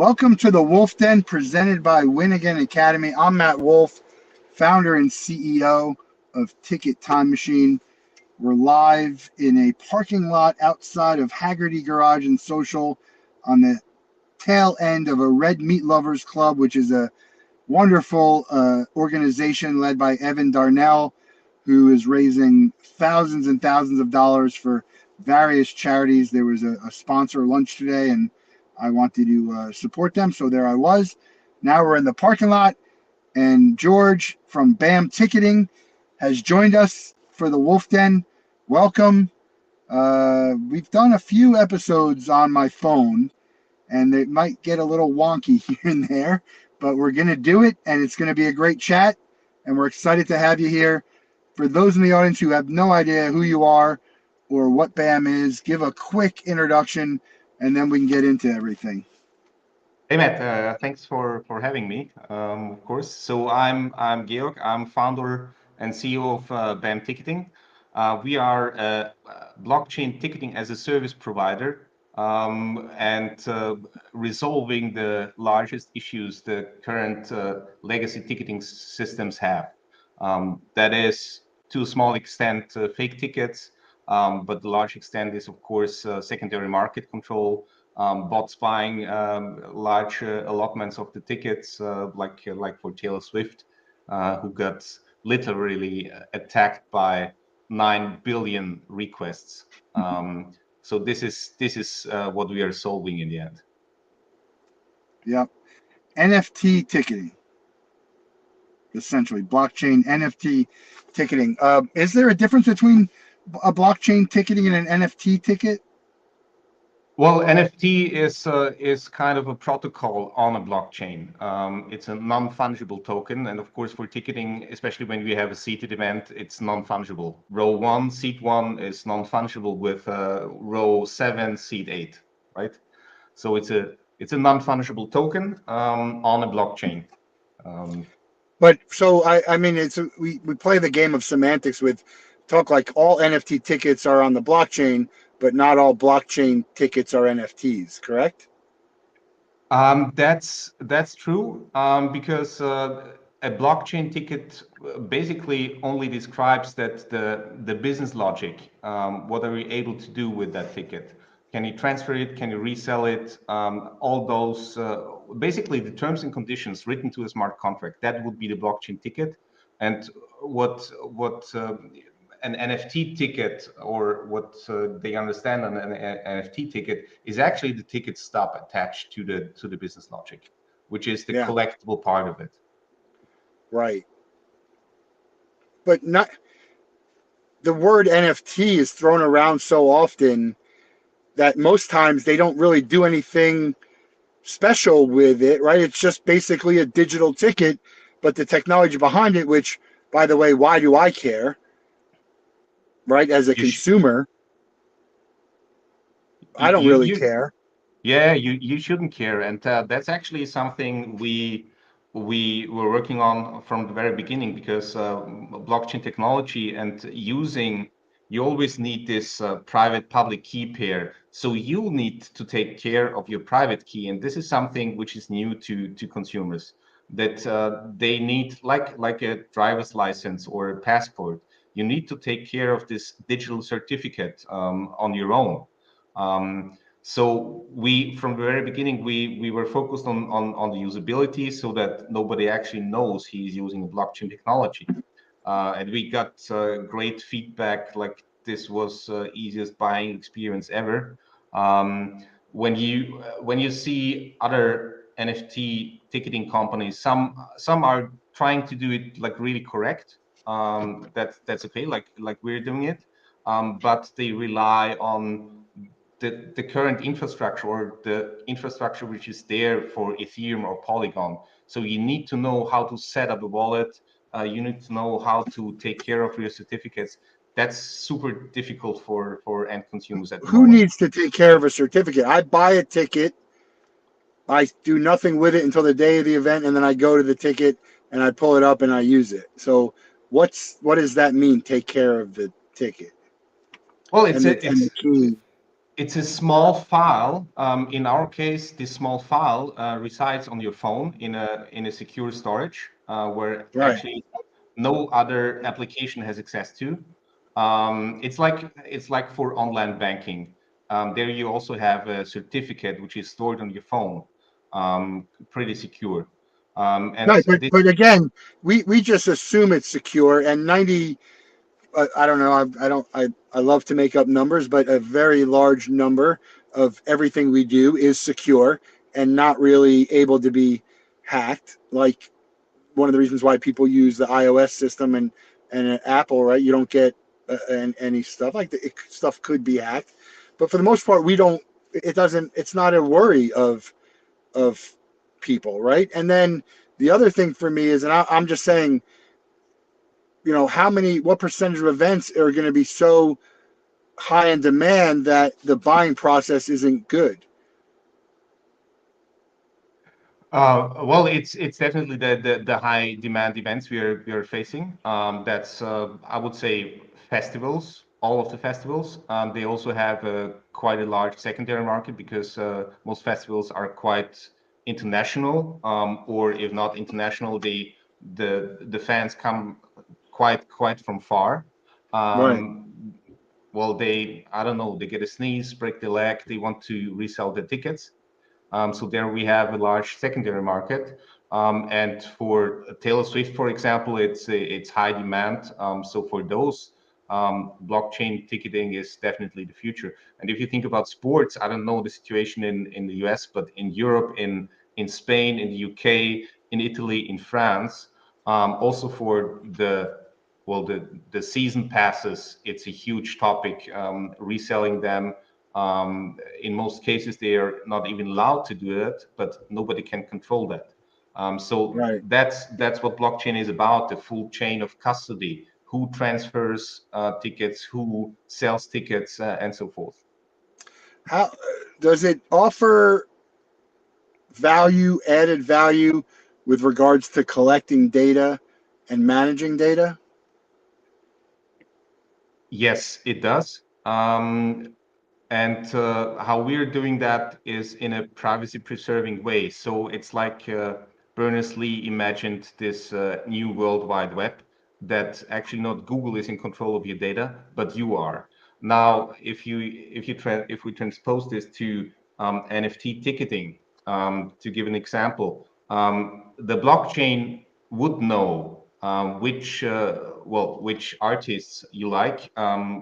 Welcome to the Wolff Den presented by Win Again Academy. I'm Matt Wolff, founder and CEO of Ticket Time Machine. We're live in a parking lot outside of Haggerty Garage and Social on the tail end of a Red Meat Lovers Club, which is a wonderful organization led by Evan Darnell, who is raising thousands and thousands of dollars for various charities. There was a sponsor lunch today, and I wanted to support them, so there I was. Now we're in the parking lot, and George from B.A.M Ticketing has joined us for the Wolff Den. Welcome. We've done a few episodes on my phone, and it might get a little wonky here and there, but we're going to do it, and it's going to be a great chat, and we're excited to have you here. For those in the audience who have no idea who you are or what B.A.M is, give a quick introduction, and then we can get into everything. Hey Matt, thanks for having me. Of course. So I'm Georg. I'm founder and CEO of B.A.M Ticketing. We are a blockchain ticketing as a service provider and resolving the largest issues the current legacy ticketing systems have. That is, to a small extent, fake tickets, but the large extent is, of course, secondary market control. Bots buying large allotments of the tickets, like for Taylor Swift, who got literally attacked by 9 billion requests. So this is what we are solving in the end. Yep. NFT ticketing, essentially blockchain NFT ticketing. Is there a difference between a blockchain ticketing and an NFT ticket? Well, NFT is kind of a protocol on a blockchain. It's a non-fungible token, and of course, for ticketing, especially when we have a seated event, it's non-fungible. Row 1, seat 1 is non-fungible with row 7, seat 8, right? So it's a non-fungible token on a blockchain. But so I mean, we play the game of semantics with talk like all NFT tickets are on the blockchain, but not all blockchain tickets are NFTs, correct? That's true, because a blockchain ticket basically only describes that the business logic. What are you able to do with that ticket? Can you transfer it? Can you resell it? All those basically the terms and conditions written to a smart contract. That would be the blockchain ticket. And what an NFT ticket, or what they understand on an NFT ticket, is actually the ticket stub attached to the business logic, which is the collectible part of it. Right. But not the word NFT is thrown around so often that most times they don't really do anything special with it, right? It's just basically a digital ticket, but the technology behind it, which, by the way, why do I care? Right, as a consumer, I don't really care. Yeah, you shouldn't care, and that's actually something we were working on from the very beginning, because blockchain technology and you always need this private public key pair. So you need to take care of your private key, and this is something which is new to consumers, that they need, like a driver's license or a passport. You need to take care of this digital certificate on your own. So from the very beginning, we were focused on the usability, so that nobody actually knows he's using a blockchain technology. And we got great feedback, like this was easiest buying experience ever. When you see other NFT ticketing companies, some are trying to do it like really correct. That's okay, like we're doing it, but they rely on the current infrastructure, or the infrastructure which is there for Ethereum or Polygon. So you need to know how to set up a wallet. You need to know how to take care of your certificates. That's super difficult for end consumers at the moment. Who needs to take care of a certificate? I buy a ticket, I do nothing with it until the day of the event, and then I go to the ticket and I pull it up and I use it. So what does that mean? Take care of the ticket? Well, it's the key. It's a small file. In our case, this small file resides on your phone in a secure storage where Right. actually no other application has access to. It's like for online banking. There you also have a certificate which is stored on your phone, pretty secure. And Right, this but again, we just assume it's secure, and 90. I don't know. I don't. I love to make up numbers, but a very large number of everything we do is secure and not really able to be hacked. Like one of the reasons why people use the iOS system and Apple, right? You don't get any stuff like that. Stuff could be hacked, but for the most part, we don't. It doesn't. It's not a worry of people, right? And then the other thing for me is, and I'm just saying, what percentage of events are going to be so high in demand that the buying process isn't good? Well, it's definitely the high demand events we are facing. That's I would say festivals, all of the festivals. They also have quite a large secondary market because most festivals are quite international, or if not international, the fans come quite from far. Right, Well, I don't know, they get a sneeze, break the leg, they want to resell the tickets. So there we have a large secondary market. And for Taylor Swift, for example, it's high demand. So for those, blockchain ticketing is definitely the future. And if you think about sports, I don't know the situation in the US, but in Europe, in Spain, in the UK, in Italy, in France, also for the season passes, it's a huge topic. Reselling them, in most cases, they are not even allowed to do that, but nobody can control that. So right. that's what blockchain is about: the full chain of custody, who transfers tickets, who sells tickets, and so forth. How does it offer added value with regards to collecting data and managing data? Yes, it does. And how we're doing that is in a privacy preserving way. So it's like Berners-Lee imagined this new World Wide Web that actually not Google is in control of your data, but you are. Now, if we transpose this to NFT ticketing, to give an example, the blockchain would know which artists you like,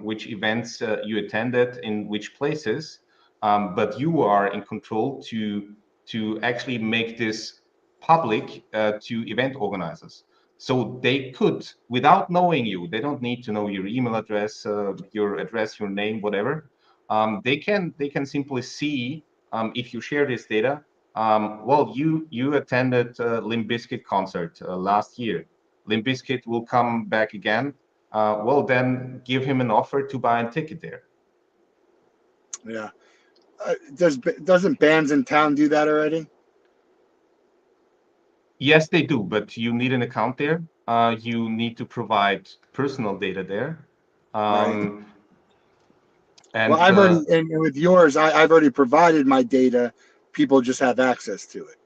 which events you attended, in which places, but you are in control to actually make this public to event organizers. So they could, without knowing you, they don't need to know your email address, your name, whatever. They can simply see, if you share this data. Well, you attended Limp Bizkit concert last year. Limp Bizkit will come back again. Well, then give him an offer to buy a ticket there. Yeah. Doesn't Bands in Town do that already? Yes, they do, but you need an account there. You need to provide personal data there. Right. Um, Well, and I've already, and with yours, I've already provided my data. People just have access to it.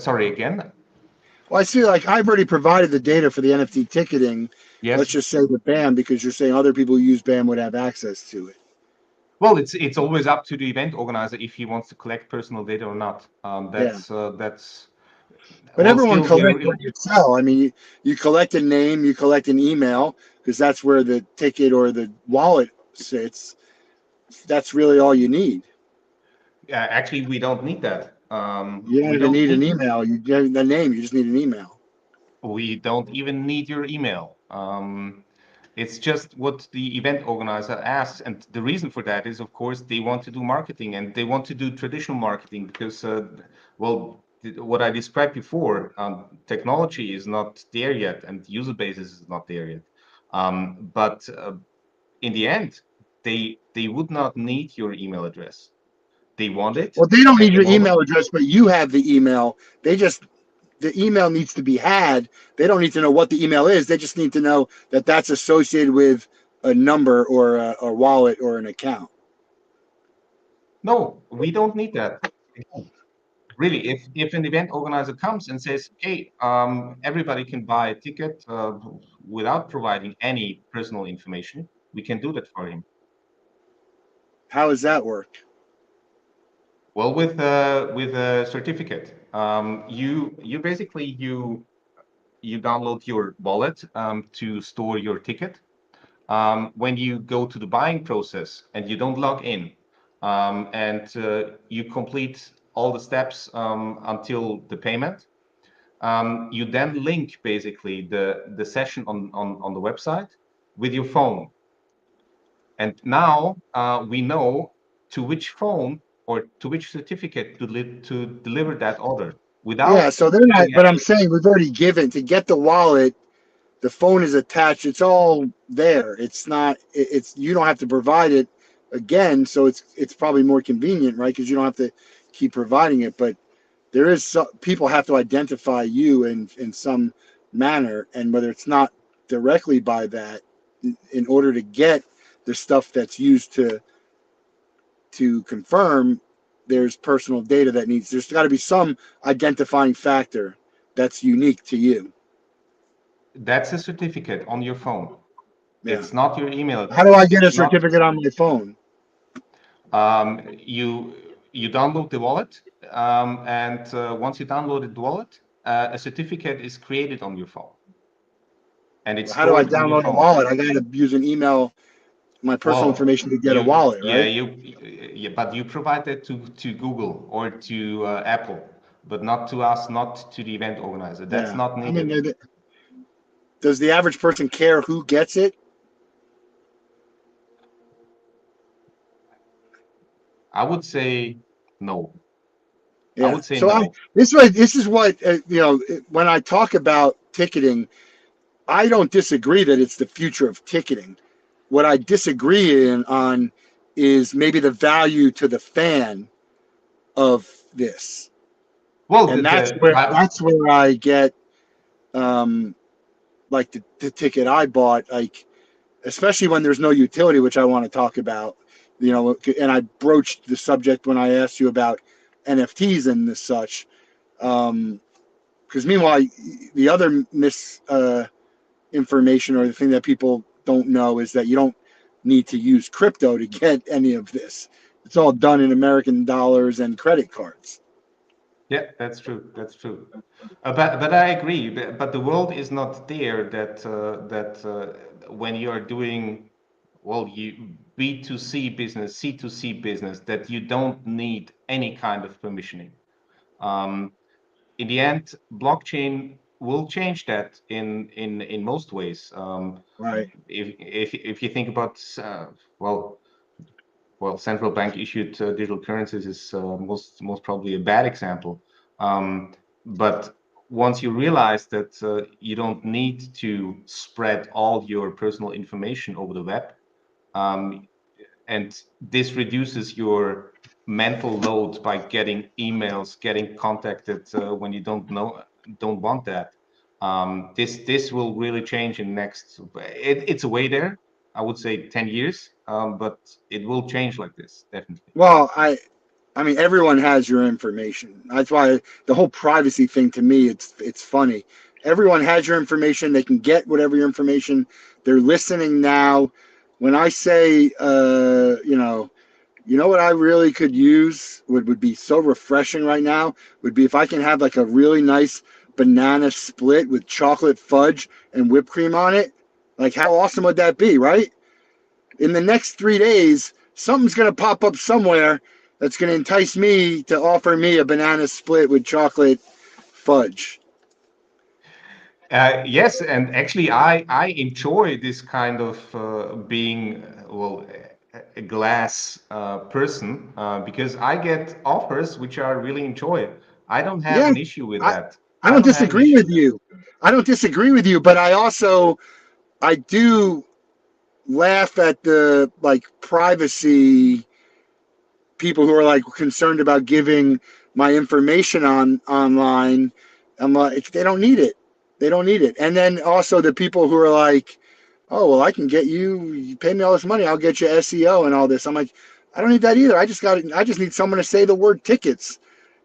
Sorry again. Well, I see, like, I've already provided the data for the NFT ticketing. Let's Yes. just say with BAM, because you're saying other people who use BAM would have access to it. Well, it's always up to the event organizer if he wants to collect personal data or not. Yeah. That's But well, everyone still collects here. what you sell. I mean, you collect a name, you collect an email, because that's where the ticket or the wallet sits. That's really all you need. Actually, we don't need that. You don't We even don't need an need email. You get the name, you just need an email. we don't even need your email. It's just what the event organizer asks, and the reason for that is, of course, they want to do marketing and they want to do traditional marketing because, well, what I described before, technology is not there yet, and user basis is not there yet. But in the end, they would not need your email address. They want it Well, they don't at need the your moment. email address, but you have the email. The email needs to be had. They don't need to know what the email is. They just need to know that that's associated with a number or a wallet or an account. No, we don't need that. Really, if an event organizer comes and says, "Hey, everybody can buy a ticket without providing any personal information," we can do that for him. How does that work? Well, with a certificate, you basically you download your wallet to store your ticket. When you go to the buying process and you don't log in, and you complete all the steps until the payment, you then link basically the session on the website with your phone. And now we know to which phone or to which certificate to deliver that order Yeah, without so they're not, doing but I'm anything. saying we've already given to get the wallet. The phone is attached. It's all there. It's not. It's you don't have to provide it again. So it's probably more convenient, right? Because you don't have to keep providing it. But there is some people have to identify you in some manner, and whether it's not directly by that, in order to get the stuff that's used to confirm, there's personal data that needs. There's got to be some identifying factor that's unique to you. That's a certificate on your phone. Yeah. It's not your email How do address. I get a It's not. certificate on my phone? You download the wallet, and once you downloaded the wallet, a certificate is created on your phone, and it's How do I stored on your download a phone. wallet? I got to use an email, my personal Well, information to get a wallet, yeah, right? yeah, but you provide that to Google or to Apple, but not to us, not to the event organizer. That's Yeah. not I mean, needed. does the average person care who gets it? I would say no. I Yeah. would say So no. this is what when I talk about ticketing, I don't disagree that it's the future of ticketing. What I disagree on is maybe the value to the fan of this, Well, and that's where I get um, like the ticket I bought, like especially when there's no utility, which I want to talk about. And I broached the subject when I asked you about NFTs and the such. Because meanwhile, the other information or the thing that people don't know is that you don't need to use crypto to get any of this. It's all done in American dollars and credit cards. Yeah, that's true. That's true. But I agree. But the world is not there that when you are doing, well, you B2C business, C2C business, that you don't need any kind of permissioning. Um, in the end, blockchain will change that in most ways. Right. If you think about well, central bank issued digital currencies is most probably a bad example. But once you realize that you don't need to spread all your personal information over the web, um, and this reduces your mental load by getting emails, getting contacted when you don't want that. This will really change in next. It's a way there. I would say 10 years, but it will change like this, definitely. Well, I mean, everyone has your information. That's why the whole privacy thing to me, it's funny. Everyone has your information. They can get whatever your information. They're listening now. When I say, what I really could use would be so refreshing right now would be if I can have like a really nice banana split with chocolate fudge and whipped cream on it. Like, how awesome would that be, right? In the next 3 days, something's going to pop up somewhere that's going to entice me to offer me a banana split with chocolate fudge. Yes, and actually, I enjoy this kind of being well a glass person because I get offers which I really enjoy. I don't have Yeah, an issue with I, that. I I don't don't have an disagree issue with with that. you. I don't disagree with you, but I do laugh at the like privacy people who are like concerned about giving my information online. I'm like, they don't need it. They don't need it. And then also the people who are like, oh, well, I can get you pay me all this money, I'll get you SEO and all this. I'm like, I don't need that either. I just need someone to say the word tickets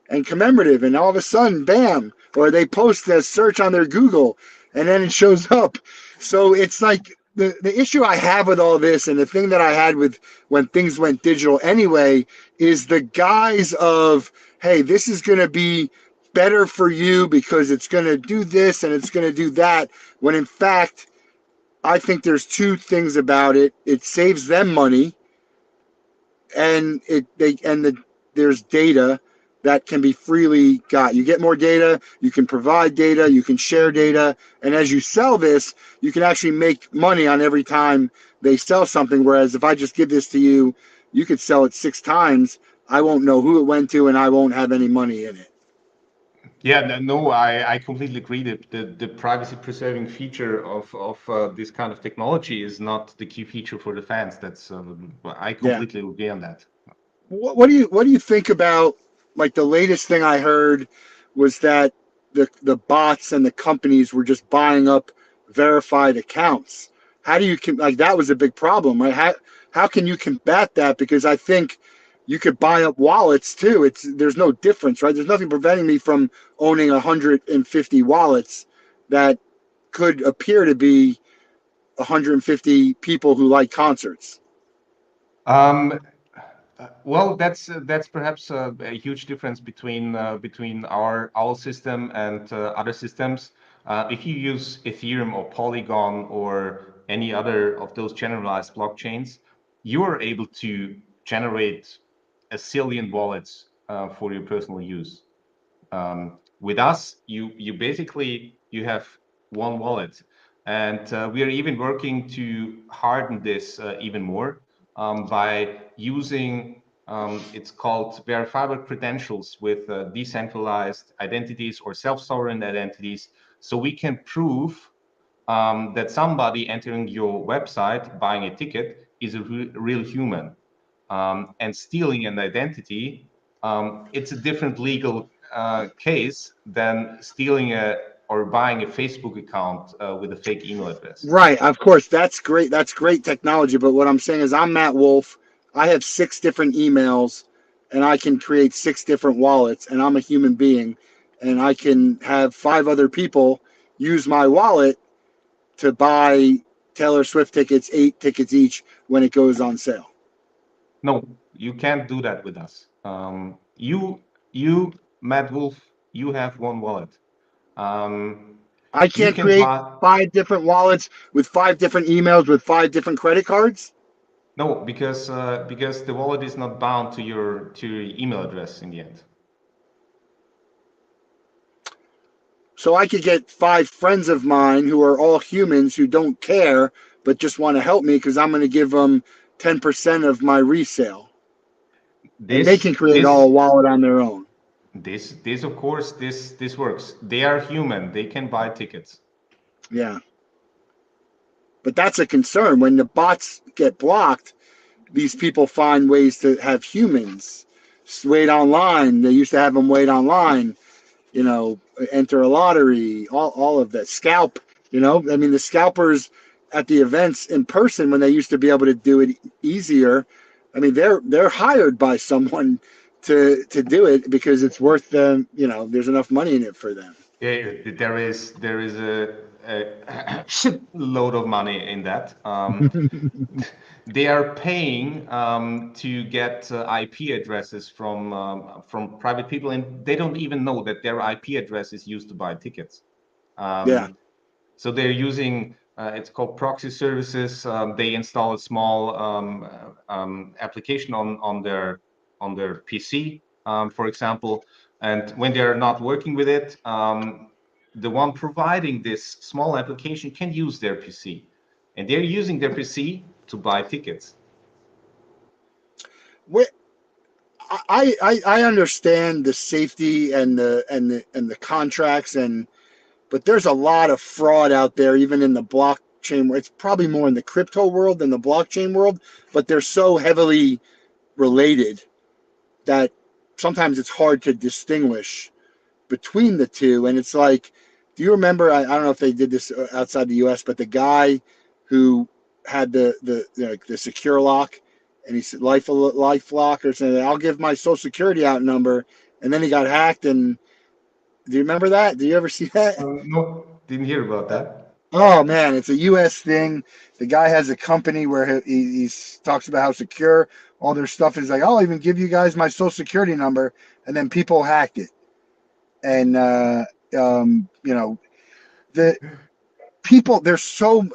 and commemorative, and all of a sudden, bam, or they post a search on their Google and then it shows up. So it's like the issue I have with all this, and the thing that I had with when things went digital anyway, is the guise of, hey, this is going to be better for you because it's going to do this and it's going to do that, when in fact I think there's two things about it. It saves them money, and there's data that can be freely got. You get more data, you can provide data, you can share data, and as you sell this, you can actually make money on every time they sell something. Whereas if I just give this to you, you could sell it 6 times. I won't know who it went to, and I won't have any money in it. Yeah, no, I completely agree that the privacy preserving feature of this kind of technology is not the key feature for the fans. That's I Yeah. completely agree on that. What do you think about, like, the latest thing I heard was that the bots and the companies were just buying up verified accounts. How do you like, that was a big problem, right? How can you combat that? Because I think you could buy up wallets too. There's no difference, right? There's nothing preventing me from owning 150 wallets that could appear to be 150 people who like concerts. Um, well, that's perhaps a huge difference between our system and other systems. If you use Ethereum or Polygon or any other of those generalized blockchains, you are able to generate a zillion wallets for your personal use. With us, you basically you have one wallet, and we are even working to harden this even more by using it's called verifiable credentials with decentralized identities or self-sovereign identities, so we can prove that somebody entering your website buying a ticket is a real human. And stealing an identity, it's a different legal case than stealing or buying a Facebook account with a fake email address. Right, of course, that's great. That's great technology. But what I'm saying is, I'm Matt Wolff. I have 6 different emails, and I can create 6 different wallets. And I'm a human being, and I can have 5 other people use my wallet to buy Taylor Swift tickets, 8 tickets each, when it goes on sale. No, you can't do that with us. You, Matt Wolf, you have one wallet. I You can't can create buy. 5 different wallets with 5 different emails with 5 different credit cards. No, because the wallet is not bound to your email address in the end. So I could get 5 friends of mine who are all humans who don't care, but just want to help me because I'm going to give them 10% of my resale. And they This can create all a this wallet on their own. this of course this works. They are human. They can buy tickets. Yeah. But that's a concern. When the bots get blocked, these people find ways to have humans wait online. They used to have them wait online, enter a lottery, all of that. Scalp, I mean, the scalpers at the events in person, when they used to be able to do it easier, I mean, they're hired by someone to do it because it's worth them, there's enough money in it for them. Yeah, there is a load of money in that. They are paying to get IP addresses from private people, and they don't even know that their IP address is used to buy tickets. Yeah. So they're using it's called proxy services. They install a small application on their PC, for example, and when they're not working with it, the one providing this small application can use their PC, and they're using their PC to buy tickets. Wh- I understand the safety and the contracts, but there's a lot of fraud out there, even in the blockchain. It's probably more in the crypto world than the blockchain world, but they're so heavily related that sometimes it's hard to distinguish between the two. And it's like, do you remember? I don't know if they did this outside the U.S., but the guy who had the secure lock, and he said life lock or something. I'll give my social security out number, and then he got hacked. And do you remember that? Do you ever see that? No, didn't hear about that. Oh man, it's a U.S. thing. The guy has a company where he talks about how secure all their stuff is. Like, I'll even give you guys my social security number, and then people hacked it. And the people, there's so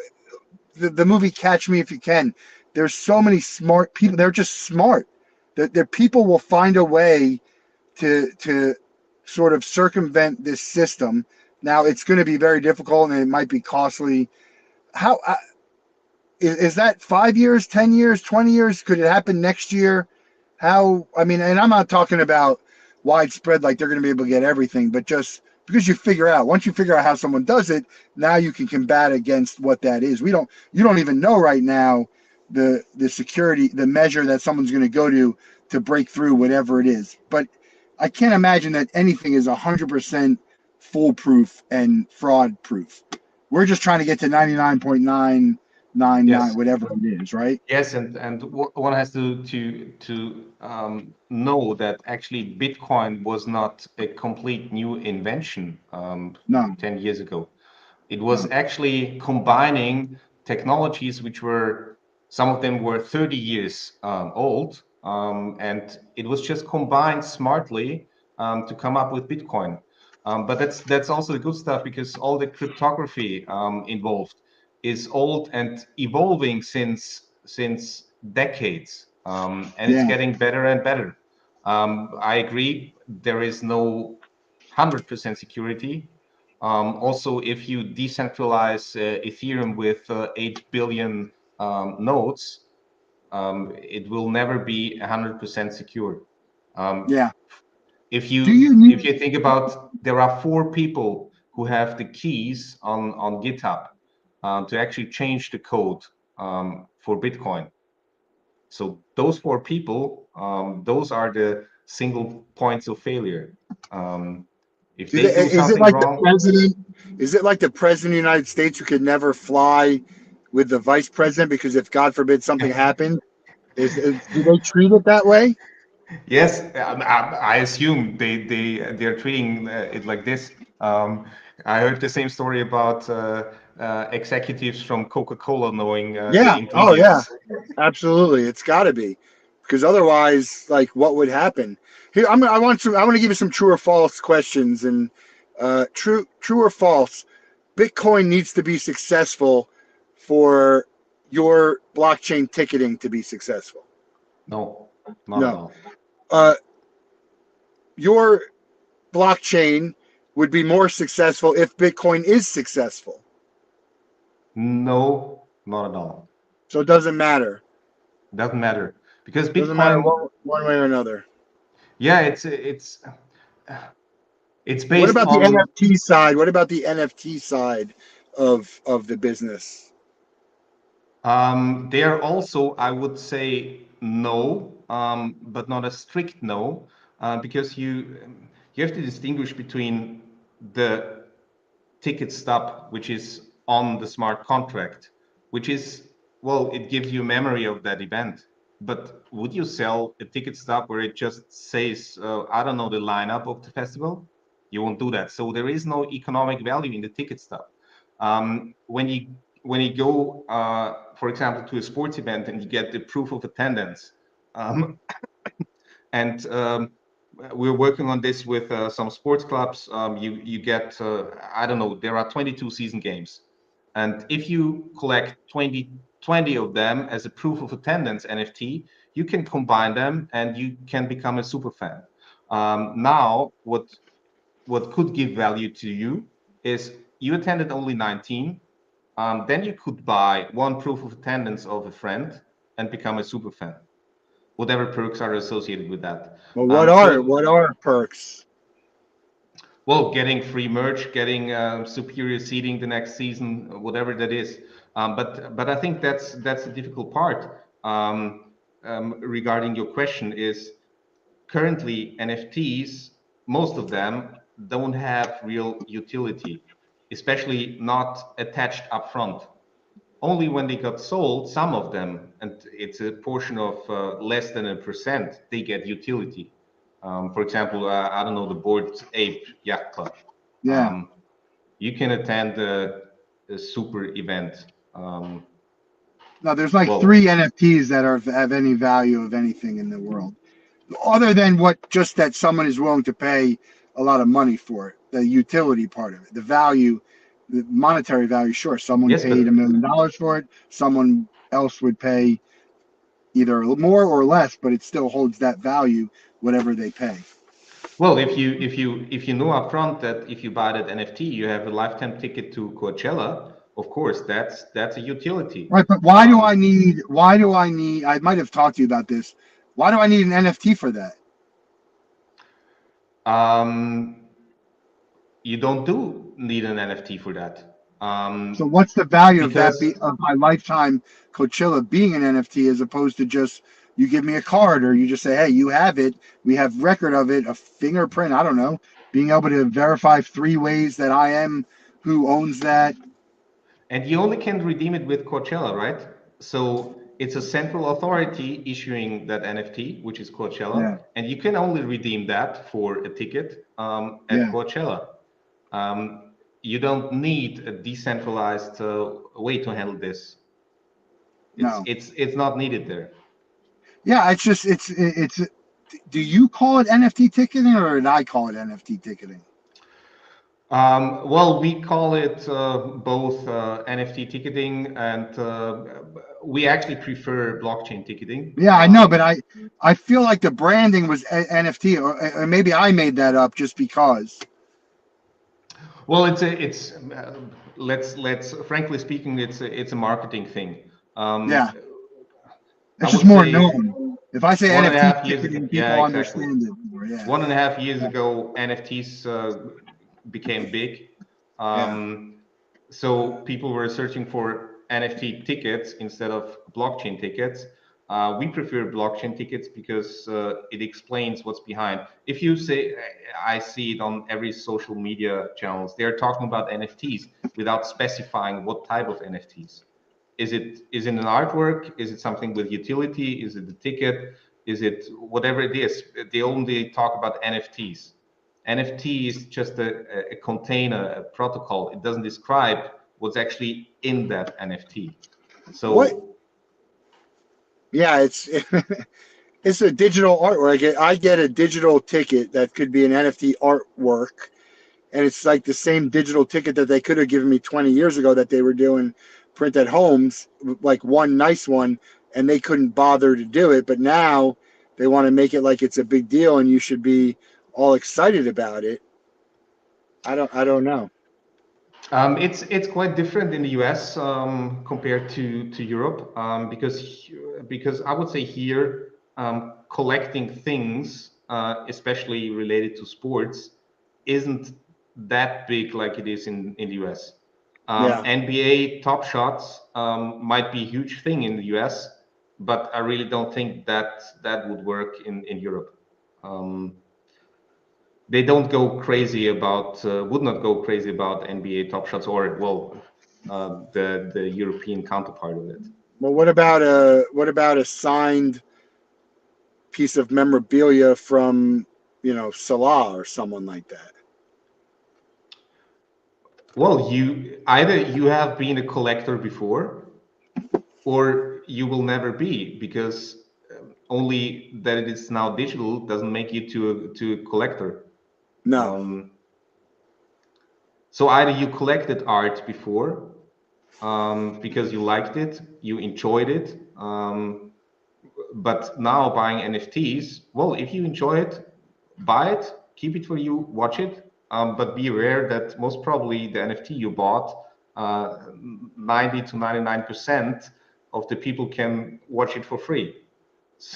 the movie Catch Me If You Can. There's so many smart people. They're just smart. The people will find a way to sort of circumvent this system. Now it's going to be very difficult and it might be costly. How is that 5 years, 10 years, 20 years? Could it happen next year? How, I mean, and I'm not talking about widespread, like they're going to be able to get everything, but just because once you figure out how someone does it, now you can combat against what that is. You don't even know right now the security, the measure that someone's going to go to break through whatever it is. But I can't imagine that anything is 100% foolproof and fraud proof. We're just trying to get to 99.999, Yes. whatever it is, right? Yes, and one has to know that actually Bitcoin was not a complete new invention No, 10 years ago. It was no. actually combining technologies which were, some of them were 30 years old, and it was just combined smartly to come up with Bitcoin. But that's also the good stuff, because all the cryptography involved is old and evolving since decades, and it's Yeah, getting better and better. I agree, there is no 100% security. Also, if you decentralize Ethereum with 8 billion nodes, it will never be 100% secure. Um, yeah. if Do you you if need? you think about, there are 4 people who have the keys on GitHub to actually change the code for Bitcoin. So those 4 people, those are the single points of failure. If Do they? they do Is it something like the wrong, president? Is it like the president of the United States who could never fly with the vice president because if God forbid something happened, do they treat it that way? yes, I assume they're treating it like this. I heard the same story about executives from Coca-Cola knowing the Yeah. Oh yeah. ingredients. Absolutely. It's got to be, because otherwise, like, what would happen? Here, I want to give you some true or false questions, and true or false. Bitcoin needs to be successful for your blockchain ticketing to be successful. No, not at No. all. Uh, your blockchain would be more successful if Bitcoin is successful. No, not at all. So it doesn't matter. Doesn't matter, because Doesn't matter Bitcoin, one way or another. yeah, it's What based about the on. NFT side? What about the NFT side of the business? There also, I would say no, but not a strict no, because you have to distinguish between the ticket stub, which is on the smart contract, which is, well, it gives you memory of that event. But would you sell a ticket stub where it just says, I don't know, the lineup of the festival? You won't do that. So there is no economic value in the ticket stub. When you go, for example, to a sports event and you get the proof of attendance, um, and we're working on this with some sports clubs. You get, I don't know, there are 22 season games, and if you collect 20 of them as a proof of attendance NFT, you can combine them and you can become a super fan. Now, what could give value to you is you attended only 19. Then you could buy one proof of attendance of a friend and become a super fan, whatever perks are associated with that. Well, So, what are perks? well, getting free merch, getting superior seating the next season, whatever that is. But I think that's the difficult part regarding your question is, currently NFTs, most of them don't have real utility, especially not attached upfront. only when they got sold, some of them, and it's a portion of less than 1%, they get utility. For example, I don't know, the Bored Ape Yacht Club. Yeah. You can attend a super event. No, there's like Well, 3 NFTs that have any value of anything in the world, other than just that someone is willing to pay a lot of money for it. The utility part of it, the value, the monetary value. Sure, someone yes, paid $1 million for it. Someone else would pay either more or less, but it still holds that value, whatever they pay. well, if you know upfront that if you buy that NFT, you have a lifetime ticket to Coachella, of course, that's a utility. Right, but why do I need? I might have talked to you about this. Why do I need an NFT for that? You don't need an NFT for that. So what's the value of that Because of my lifetime Coachella being an NFT as opposed to just you give me a card or you just say, hey, you have it. We have record of it, a fingerprint. I don't know, being able to verify 3 ways that I am who owns that. and you only can redeem it with Coachella, right? So it's a central authority issuing that NFT, which is Coachella, Yeah, and you can only redeem that for a ticket at yeah, Coachella. You don't need a decentralized way to handle this. no, It's not needed there. yeah. It's just it's. Do you call it NFT ticketing or did I call it NFT ticketing? Well, we call it both NFT ticketing, and we actually prefer blockchain ticketing. Yeah, I know, but I feel like the branding was NFT, or maybe I made that up just because. Well, it's let's frankly speaking, it's a marketing thing. Yeah, I it's just would more say known. If I say one and a NFT half years ago, ticketing, yeah, people exactly. understand it more. Yeah, 1.5 years ago, NFTs became big. yeah, So people were searching for NFT tickets instead of blockchain tickets. We prefer blockchain tickets because it explains what's behind. If you say, I see it on every social media channels, they're talking about NFTs without specifying what type of NFTs. Is it an artwork? Is it something with utility? Is it a ticket? Is it whatever it is? They only talk about NFTs. NFT is just a container, a protocol. It doesn't describe what's actually in that NFT. what? So, Yeah, it's it's a digital artwork. I get a digital ticket that could be an NFT artwork, and it's like the same digital ticket that they could have given me 20 years ago that they were doing print at homes, like one nice one, and they couldn't bother to do it. But now they want to make it like it's a big deal and you should be all excited about it. I don't know. it's quite different in the US compared to Europe because I would say here collecting things, especially related to sports, isn't that big like it is in the US. Yeah. NBA Top Shots might be a huge thing in the US, but I really don't think that would work in Europe. They don't go crazy about would not go crazy about NBA Top Shots or well the European counterpart of it. Well, what about a signed piece of memorabilia from Salah or someone like that? Well, you have been a collector before, or you will never be because only that it is now digital doesn't make you to a collector. No. Um, so either you collected art before because you liked it, you enjoyed it. But now buying NFTs, well, if you enjoy it, buy it, keep it for you, watch it. But be aware that most probably the NFT you bought, 90 to 99% of the people can watch it for free.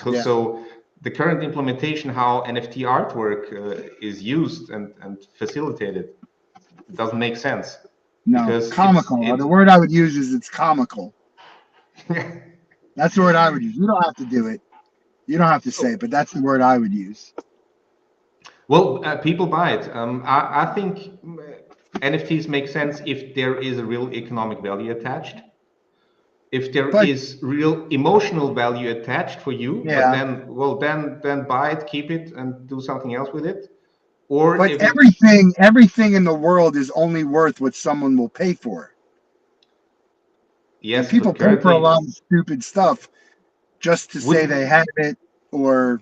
Yeah. So the current implementation, how NFT artwork is used and facilitated, doesn't make sense No. because Comical. The word I would use is it's comical. it's That's the word I would use. You don't have to do it. You don't have to say it, but that's the word I would use. Well, people buy it. I think NFTs make sense if there is a real economic value attached. if there But is real emotional value attached for you, but yeah, then buy it, keep it, and do something else with it. Or but if it's everything in the world is only worth what someone will pay for. And yes, people but pay for a currently, lot of stupid stuff just to say would they have it or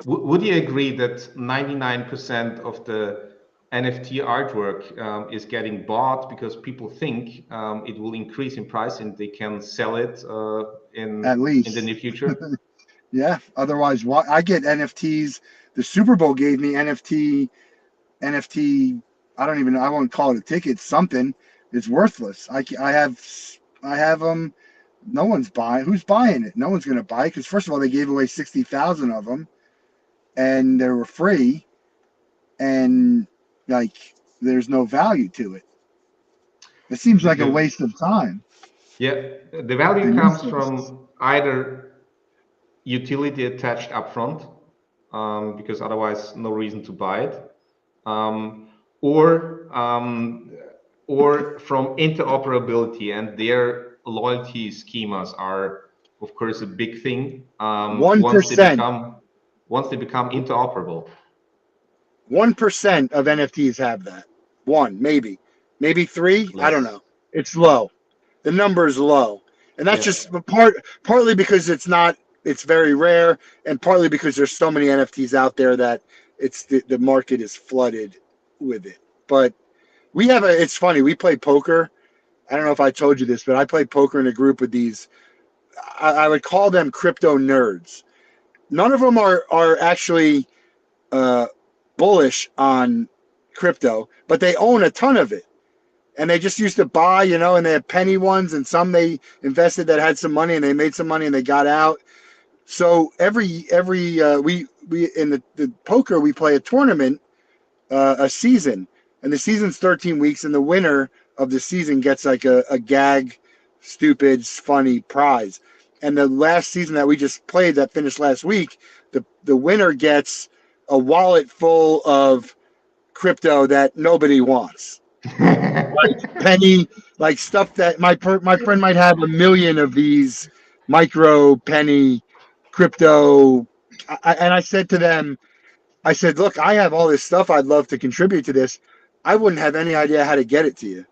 would you agree that 99% of the NFT artwork is getting bought because people think it will increase in price and they can sell it at in the least. near future? Yeah. Otherwise, why I get NFTs. The Super Bowl gave me NFT. I don't even know. I won't call it a ticket. Something. It's worthless. I have them. No one's buying. Who's buying it? No one's going to buy it because first of all, they gave away 60,000 of them, and they were free, and like there's no value to it. It seems The, like a the waste of time yeah, the value and comes resources. from either utility attached upfront, because otherwise no reason to buy it, um, or um, or from interoperability, and their loyalty schemas are of course a big thing, 1%. once they become interoperable. 1% of NFTs have that. One, maybe three. I don't Less. know. It's low. The number is low, and that's Yeah. just partly because it's not. It's very rare, and partly because there's so many NFTs out there that the market is flooded with it. But we have a. It's funny. We play poker. I don't know if I told you this, but I play poker in a group with these. I would call them crypto nerds. None of them are actually uh, bullish on crypto, but they own a ton of it. And they just used to buy, and they had penny ones, and some they invested that had some money, and they made some money, and they got out. So every we in the poker we play a tournament, a season, and the season's 13 weeks, and the winner of the season gets like a gag, stupid, funny prize. And the last season that we just played, that finished last week, the winner gets a wallet full of crypto that nobody wants, like penny, like stuff that my friend might have a million of these micro penny crypto. And I said to them, I said, look, I have all this stuff. I'd love to contribute to this. I wouldn't have any idea how to get it to you,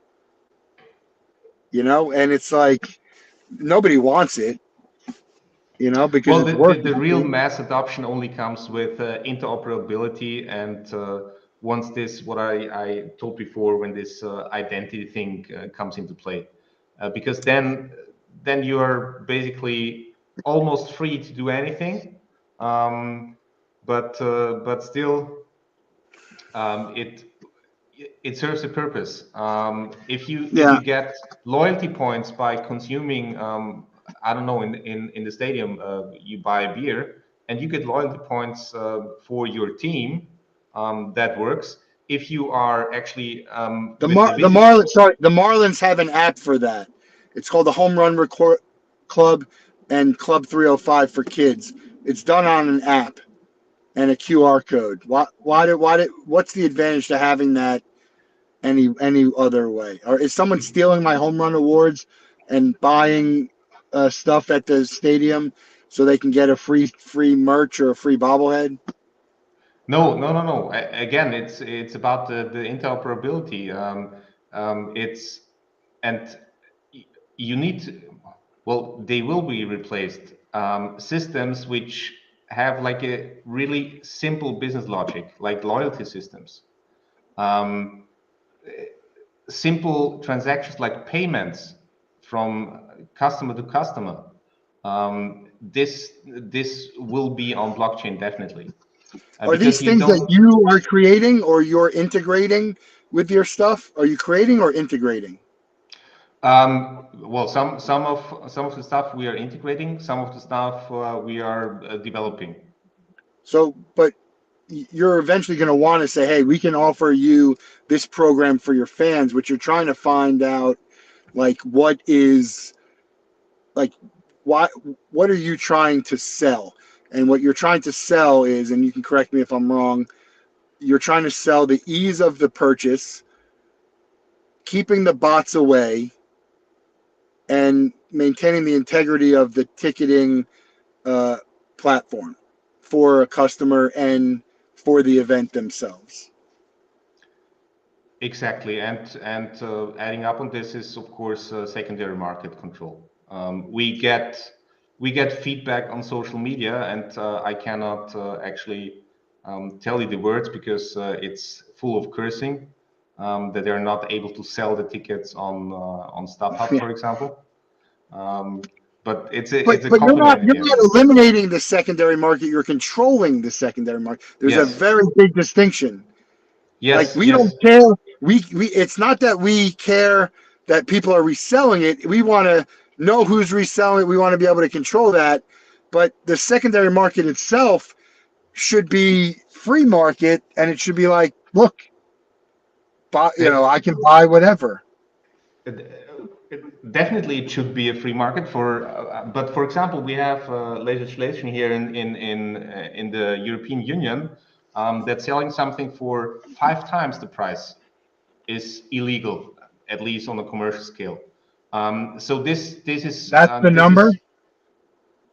and it's like nobody wants it, because Well, it's worth the real nothing. mass adoption only comes with interoperability, and once this, what I told before, when this identity thing comes into play, because then you are basically almost free to do anything, but still it it serves a purpose. If Yeah. you get loyalty points by consuming, I don't know, in the stadium, you buy a beer and you get loyalty points for your team. That works. If you are actually with the visit, The Marlins have an app for that. It's called the Home Run Record Club and Club 305 for kids. It's done on an app and a QR code. What's the advantage to having that any other way? Or is someone stealing my home run awards and buying stuff at the stadium so they can get a free merch or a free bobblehead? no. Again, it's about the interoperability. It's and you need to, well, they will be replaced. Systems which have like a really simple business logic, like loyalty systems, um, simple transactions like payments from customer to customer. This will be on blockchain definitely, Are because these you things that don't. you are creating or you're integrating with your stuff? Are you creating or integrating? Well, some of the stuff we are integrating, some of the stuff we are developing. So, but you're eventually going to want to say, hey, we can offer you this program for your fans, but you're trying to find out like like what what are you trying to sell? And what you're trying to sell is, and you can correct me if I'm wrong, you're trying to sell the ease of the purchase, keeping the bots away, and maintaining the integrity of the ticketing uh, platform for a customer and for the event themselves. Exactly, and adding up on this is of course secondary market control. We get feedback on social media, and I cannot actually tell you the words because it's full of cursing. That they're not able to sell the tickets on StubHub, Yeah. for example. But it's But a you're not compliment in you're the end. not eliminating the secondary market. You're controlling the secondary market. There's a Yes, very big distinction. Like yes, we don't yes. care. We it's not that we care that people are reselling it. We want to know who's reselling it. We want to be able to control that. But the secondary market itself should be free market, and it should be like, look, buy, I can buy whatever. Definitely, it should be a free market for. But for example, we have legislation here in the European Union that selling something for 5 times the price is illegal, at least on a commercial scale. So That's the this number. is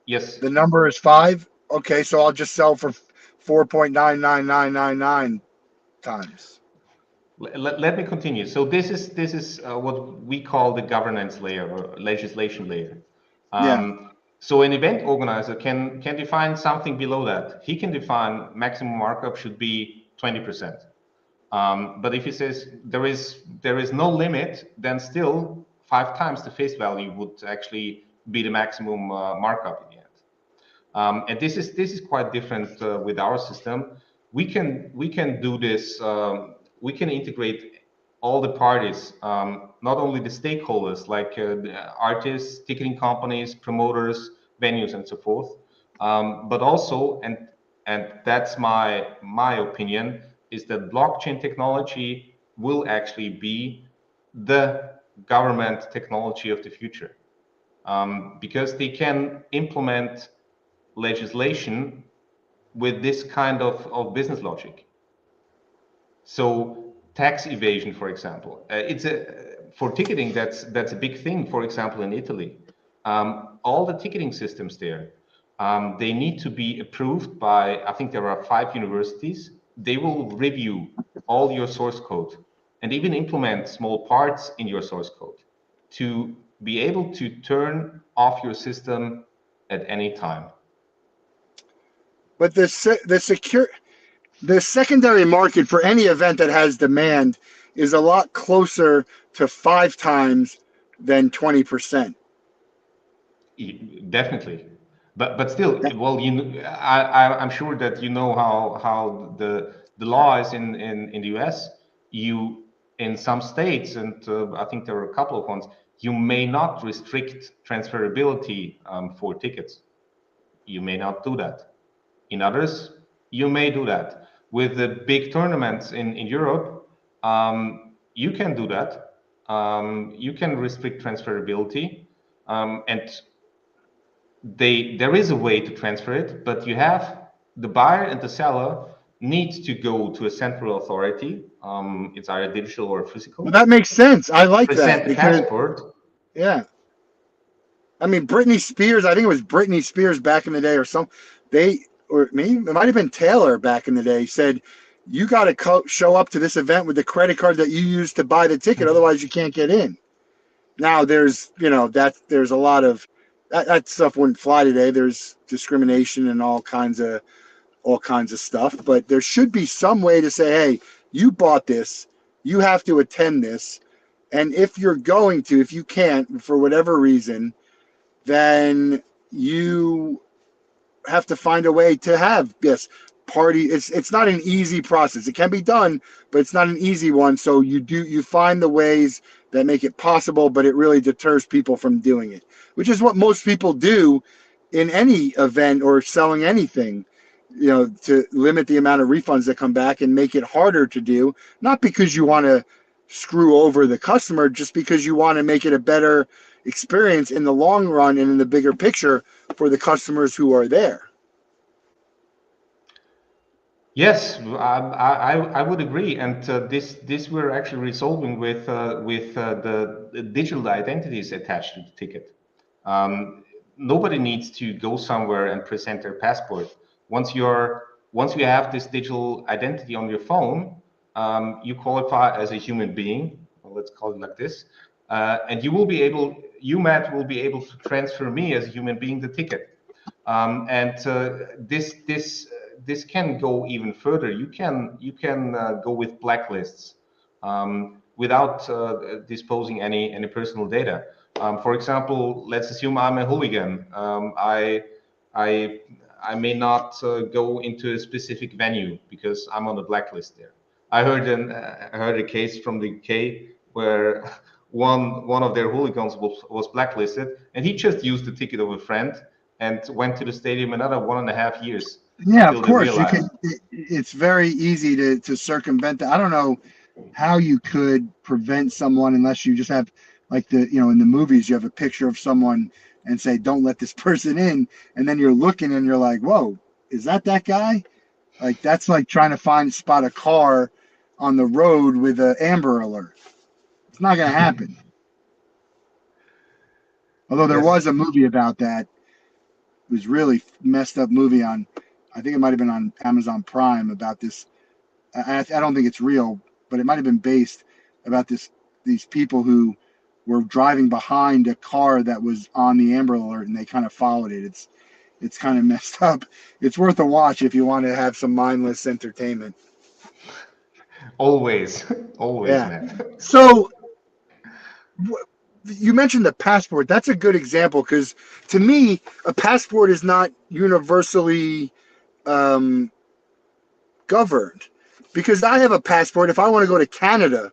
yes. The number is 5. Okay, so I'll just sell for 4.99999 times. Let me continue. So this is what we call the governance layer or legislation layer. Yeah. So an event organizer can define something below that. He can define maximum markup should be 20%. But if he says there is no limit, then still 5 times the face value would actually be the maximum markup in the end. And this is quite different with our system. We can do this. We can integrate all the parties, not only the stakeholders like the artists, ticketing companies, promoters, venues, and so forth, but also and that's my opinion is that blockchain technology will actually be the government technology of the future because they can implement legislation with this kind of business logic. So tax evasion, for example, it's a for ticketing that's a big thing. For example, in Italy, all the ticketing systems there, they need to be approved by I think there are 5 universities. They will review all your source code and even implement small parts in your source code to be able to turn off your system at any time. But the secondary market for any event that has demand is a lot closer to 5 times than 20%. Definitely, but still, well, I'm sure that you know how the law is in the U.S. You in some states, and I think there are a couple of ones, you may not restrict transferability for tickets. You may not do that. In others, you may do that. With the big tournaments in Europe, you can do that. You can restrict transferability, and there is a way to transfer it, but you have the buyer and the seller need to go to a central authority. It's either digital or Well, physical. that makes sense. I like that Present the because, passport. yeah, I mean, Britney Spears, I think it was Britney Spears back in the day or some, or maybe it might have been Taylor back in the day, said, you got to show up to this event with the credit card that you used to buy the ticket. Otherwise, you can't get in. Now, there's a lot of that stuff wouldn't fly today. There's discrimination and all kinds of stuff, but there should be some way to say, hey, you bought this, you have to attend this. And if you're going to, if you can't for whatever reason, then you have to find a way to have this party. It's not an easy process. It can be done, but it's not an easy one. So you find the ways that make it possible, but it really deters people from doing it, which is what most people do in any event or selling anything, to limit the amount of refunds that come back and make it harder to do, not because you want to screw over the customer, just because you want to make it a better experience in the long run and in the bigger picture for the customers who are there. Yes, I would agree, and this we're actually resolving with the digital identities attached to the ticket. Um, Nobody needs to go somewhere and present their passport. Once you have this digital identity on your phone, you qualify as a human being. Well, let's call it like this, and you, Matt, will be able to transfer me as a human being the ticket. And this can go even further. You can go with blacklists without disposing any personal data. For example, let's assume I'm a hooligan. I I may not go into a specific venue because I'm on the blacklist there. I heard a case from the UK where one of their hooligans was blacklisted, and he just used the ticket of a friend and went to the stadium another 1.5 years Yeah, of until they course you realized. can. It's very easy to circumvent that. I don't know how you could prevent someone unless you just have, like, in the movies you have a picture of someone and say don't let this person in, and then you're looking and you're like, whoa, is that guy? Like, that's like trying to spot a car on the road with an Amber Alert. It's not going to happen. Although there Yes. was a movie about that. It was really messed up movie on, I think it might have been on Amazon Prime, about this. I don't think it's real, but it might have been based about these people who were driving behind a car that was on the Amber Alert, and they kind of followed it. It's kind of messed up. It's worth a watch if you want to have some mindless entertainment. Always, always, Yeah. Matt. So you mentioned the passport. That's a good example because, to me, a passport is not universally um, governed. Because I have a passport. If I want to go to Canada,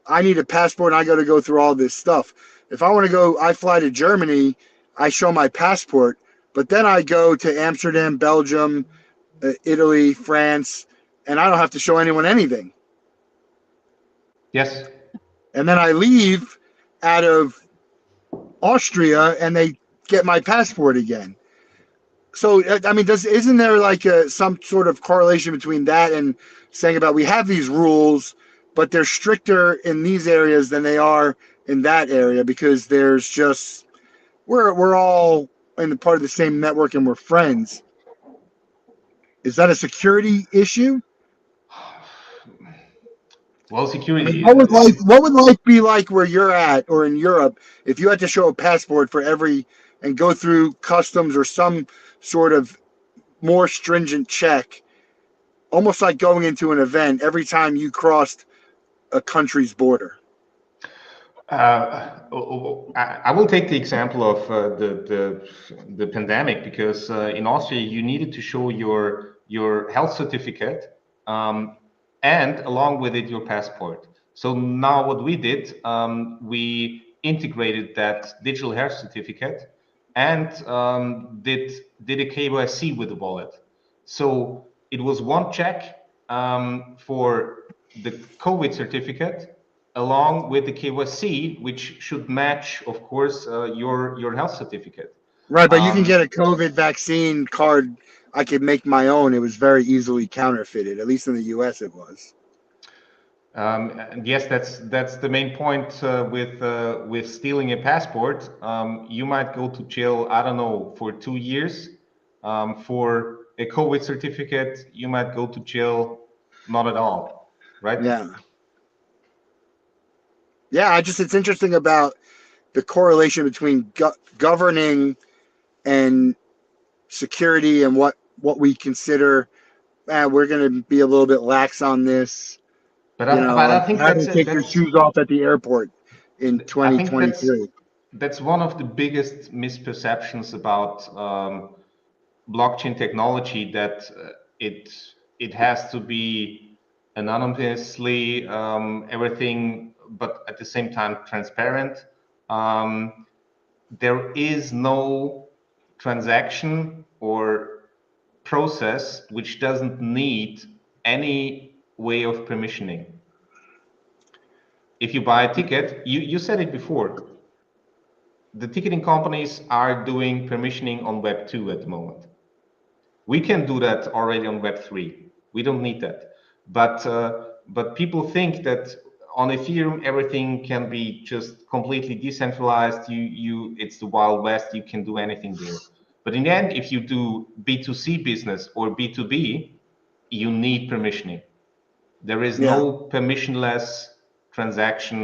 I need a passport and I got to go through all this stuff. If I want to go, I fly to Germany, I show my passport, but then I go to Amsterdam, Belgium, Italy, France, and I don't have to show anyone anything. Yes. And then I leave out of Austria and they get my passport again. So, I mean, isn't there like some sort of correlation between that and saying about we have these rules, but they're stricter in these areas than they are in that area because there's just we're all in the part of the same network and we're friends. Is that a security issue? Well, I mean, security. what would life be like where you're at or in Europe if you had to show a passport for every and go through customs or some sort of more stringent check, almost like going into an event every time you crossed a country's border? I will take the example of the pandemic because in Austria you needed to show your health certificate um, and along with it your passport. So now what we did, we integrated that digital health certificate and did a KYC with the wallet. So it was one check for the COVID certificate along with the KYC, which should match, of course, your health certificate. Right, but you can Um, get a COVID vaccine card. I could make my own. It was very easily counterfeited. At least in the U.S., it was. and yes, that's the main point with stealing a passport. You might go to jail, I don't know, for 2 years. For a COVID certificate, you might go to jail not at all, right? Yeah, yeah. It's interesting about the correlation between governing and security and what we consider. We're going to be a little bit lax on this. But I Like think having to take your shoes off at the airport in I think 2023. that's one of the biggest misperceptions about blockchain technology, that it it has to be anonymously everything, but at the same time transparent. There is no transaction or process which doesn't need any way of permissioning. If you buy a ticket, you said it before, the ticketing companies are doing permissioning on Web 2 at the moment. We can do that already on Web 3. We don't need that. But people think that on Ethereum everything can be just completely decentralized. It's the Wild West. You can do anything there. But in the end, if you do B2C business or B2B, you need permissioning. There is no permissionless transaction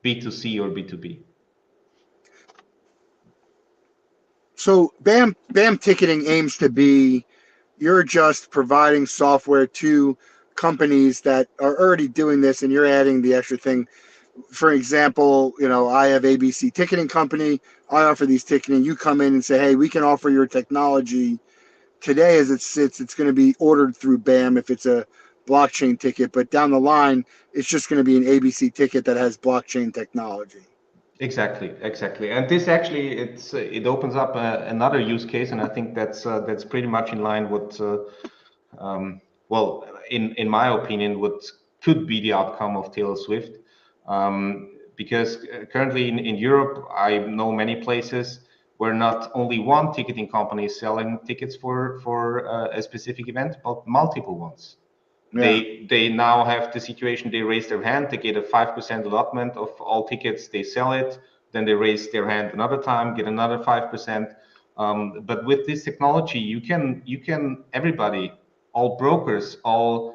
B2C or B2B. So BAM ticketing aims to be, you're just providing software to companies that are already doing this, and you're adding the extra thing. For example, I have ABC Ticketing Company. I offer these ticketing. You come in and say, hey, we can offer your technology. Today, as it sits, it's going to be ordered through BAM if it's a blockchain ticket, but down the line, it's just going to be an ABC ticket that has blockchain technology. Exactly. And this actually, it opens up another use case, and I think that's pretty much in line with, well, in my opinion, what could be the outcome of Taylor Swift. Because currently in Europe, I know many places where not only one ticketing company is selling tickets for a specific event, but multiple ones. Yeah. They now have the situation, they raise their hand, they get a 5% allotment of all tickets, they sell it, then they raise their hand another time, get another 5%. But with this technology, you can everybody, all brokers, all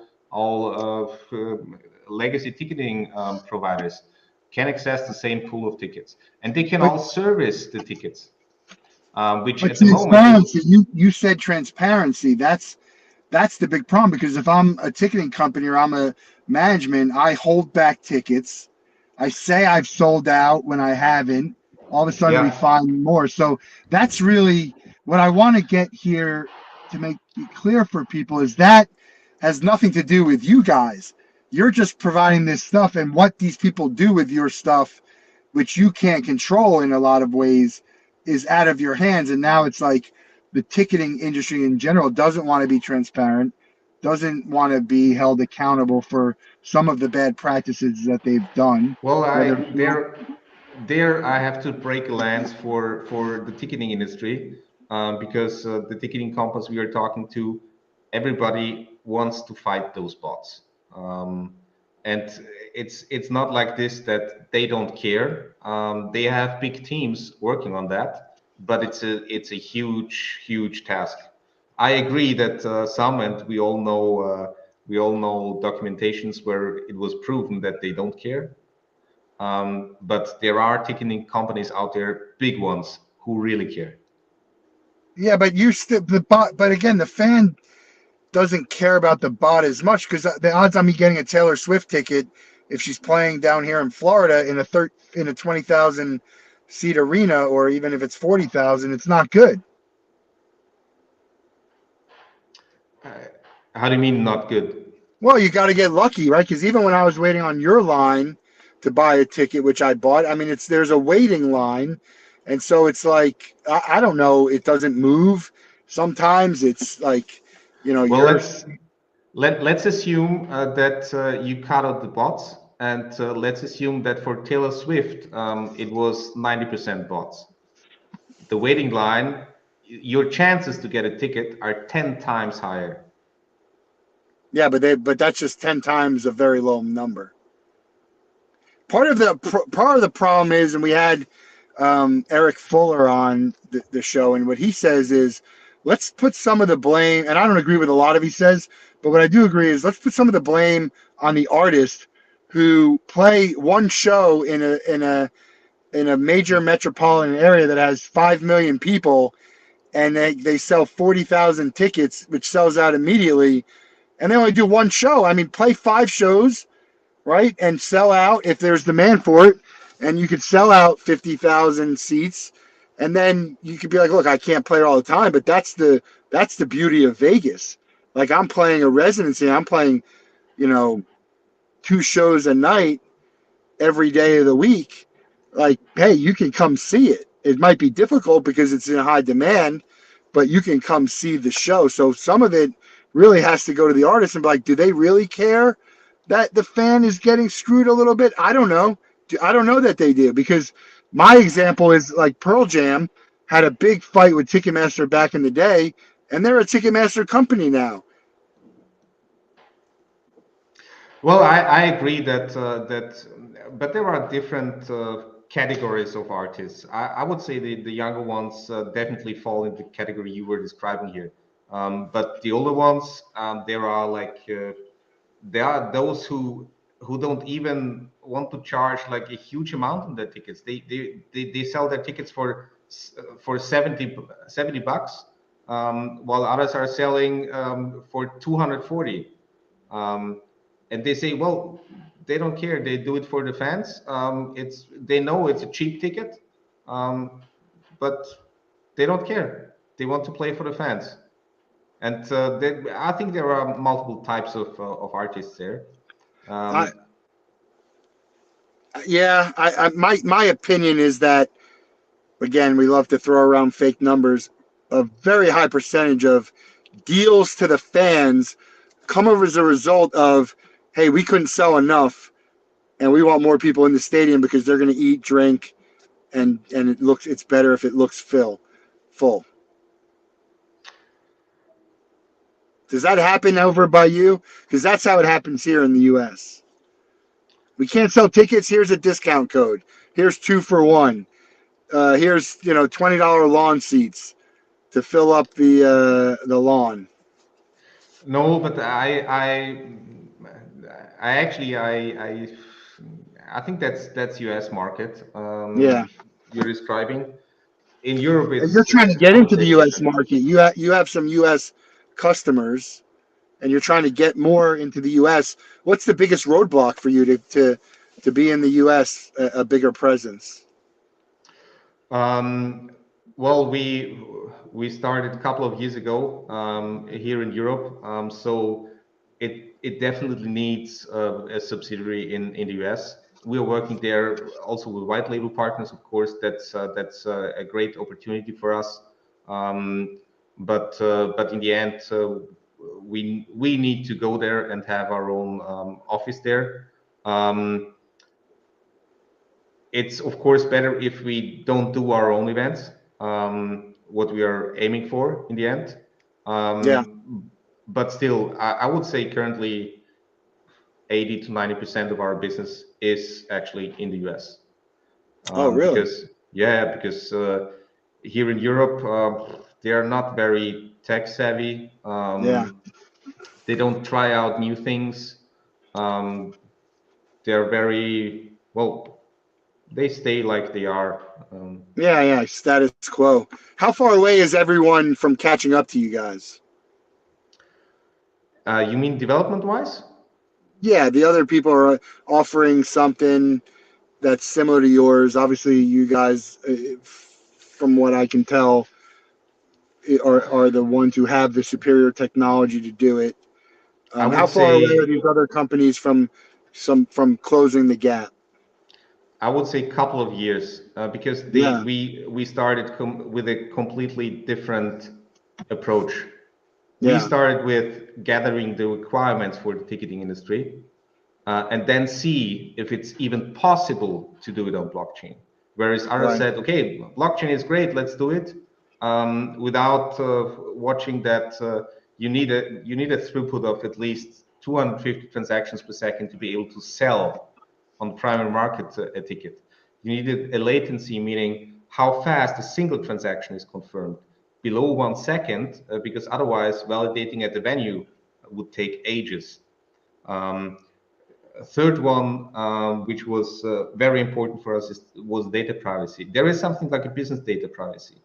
legacy ticketing providers can access the same pool of tickets, and they can all service the tickets, which But at the moment transparency, you said transparency. That's the big problem, because if I'm a ticketing company or I'm a management, I hold back tickets. I say I've sold out when I haven't. All of a sudden, we find more. So that's really what I want to get here to make it clear for people, is that has nothing to do with you guys. You're just providing this stuff, and what these people do with your stuff, which you can't control in a lot of ways, is out of your hands. And now it's like the ticketing industry in general doesn't want to be transparent, doesn't want to be held accountable for some of the bad practices that they've done. Well, there I have to break a lance for the ticketing industry, because the ticketing companies we are talking to, everybody wants to fight those bots, and it's not like this that they don't care. They have big teams working on that, but it's a huge task. I agree that some, and we all know documentations where it was proven that they don't care. But there are ticketing companies out there, big ones, who really care. Yeah, but you still the bot. But again, the fan doesn't care about the bot as much, because the odds on me getting a Taylor Swift ticket, if she's playing down here in Florida in a 20,000 seat arena, or even if it's 40,000, it's not good. How do you mean not good? Well, you got to get lucky, right? Because even when I was waiting on your line to buy a ticket, which I bought, I mean, there's a waiting line, and so it's like I don't know, it doesn't move. Sometimes it's like, Well, let's assume that you cut out the bots, and let's assume that for Taylor Swift, it was 90% bots. The waiting line, your chances to get a ticket are 10 times higher. Yeah, but that's just 10 times a very low number. Part of the problem is, and we had Eric Fuller on the show, and what he says is, let's put some of the blame, and I don't agree with a lot of he says, but what I do agree is, let's put some of the blame on the artist who play one show in a major metropolitan area that has 5 million people, and they sell 40,000 tickets, which sells out immediately, and they only do one show. I mean, play 5 shows, right, and sell out if there's demand for it, and you could sell out 50,000 seats, and then you could be like, look, I can't play it all the time, but that's the beauty of Vegas. Like, I'm playing a residency, I'm playing 2 shows a night every day of the week. Like, hey, you can come see it. It might be difficult because it's in high demand, but you can come see the show. So some of it really has to go to the artist and be like, do they really care that the fan is getting screwed a little bit? I don't know. I don't know that they do, because my example is like Pearl Jam had a big fight with Ticketmaster back in the day, and they're a Ticketmaster company now. Well, I agree but there are different categories of artists. I would say the younger ones definitely fall in the category you were describing here. But the older ones, there are those who don't even want to charge like a huge amount on their tickets. They sell their tickets for 70 bucks, while others are selling for 240. Um, and they say, well, they don't care. They do it for the fans. They know it's a cheap ticket, um, but they don't care. They want to play for the fans. And I think there are multiple types of artists there. I Um, yeah, my opinion is that, again, we love to throw around fake numbers. A very high percentage of deals to the fans come over as a result of, hey, we couldn't sell enough, and we want more people in the stadium because they're going to eat, drink, and it's better if it looks full. Does that happen over by you? Because that's how it happens here in the U.S. We can't sell tickets. Here's a discount code. Here's 2 for 1. Here's $20 lawn seats to fill up the lawn. no, but I actually I think that's U.S. market Yeah, you're describing. In Europe, and you're it's trying to get I would into the say U.S. different. market. You have some U.S. customers, and you're trying to get more into the U.S. What's the biggest roadblock for you to be in the U.S. A bigger presence? Um, well, we started a couple of years ago here in Europe, so it definitely needs a subsidiary in the US. We are working there also with white label partners, of course. That's a great opportunity for us. Um, but in the end, we need to go there and have our own office there. Um, it's of course better if we don't do our own events, what we are aiming for in the end. Yeah. But still, I would say currently 80 to 90% of our business is actually in the US. Oh, really? Because here in Europe, they are not very tech savvy. Yeah. They don't try out new things. Um, they're very, well, they stay like they are. Yeah, yeah. Status quo. How far away is everyone from catching up to you guys? You mean development wise? Yeah, the other people are offering something that's similar to yours. Obviously, you guys, from what I can tell, are the ones who have the superior technology to do it. I would How far away are say these other companies from closing the gap? I would say a couple of years because Yeah, we started with a completely different approach. We yeah, started with gathering the requirements for the ticketing industry and then see if it's even possible to do it on blockchain. Whereas others right, said, okay, blockchain is great, let's do it, without watching that you need a throughput of at least 250 transactions per second to be able to sell on the primary market a ticket. You needed a latency, meaning how fast a single transaction is confirmed, below 1 second, because otherwise validating at the venue would take ages. Um, a third one, which was very important for us, was data privacy. There is something like a business data privacy,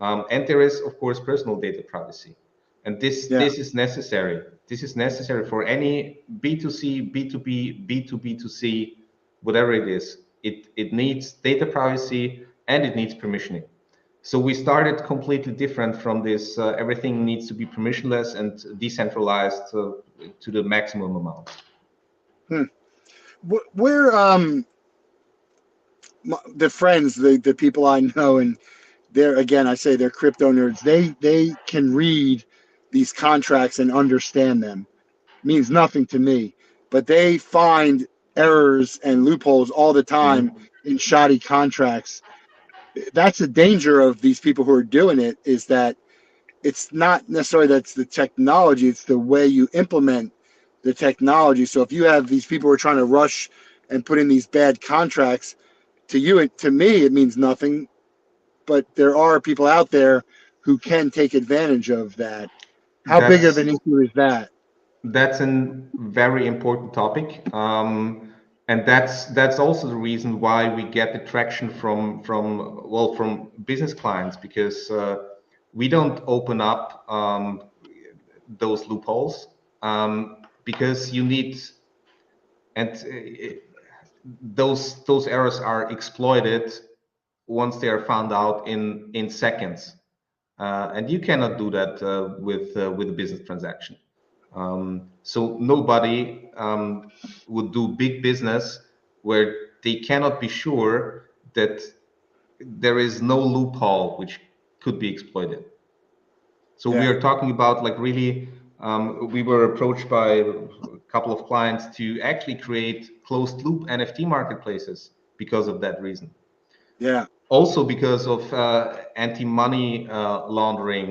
and there is, of course, personal data privacy. And yeah, this is necessary. This is necessary for any B2C, B2B, B2B2C, whatever it is. It needs data privacy and it needs permissioning. So we started completely different from this. Everything needs to be permissionless and decentralized to the maximum amount. hmm. Where the friends, the people I know, and they're, again, I say they're crypto nerds. They can read these contracts and understand them. Means nothing to me, but they find errors and loopholes all the time Mhm. in shoddy contracts. That's the danger of these people who are doing it, is that it's not necessarily that's the technology, it's the way you implement the technology. So if you have these people who are trying to rush and put in these bad contracts, to me, it means nothing. But there are people out there who can take advantage of that. How big of That's an issue is that? That's a very important topic, and that's also the reason why we get the traction from business clients, because we don't open up those loopholes, because you need, and those errors are exploited once they are found out in seconds, and you cannot do that with a business transaction. So nobody would do big business where they cannot be sure that there is no loophole which could be exploited. So we Yeah, are talking about, like, really, we were approached by a couple of clients to actually create closed loop NFT marketplaces because of that reason. yeah, Also because of anti-money laundering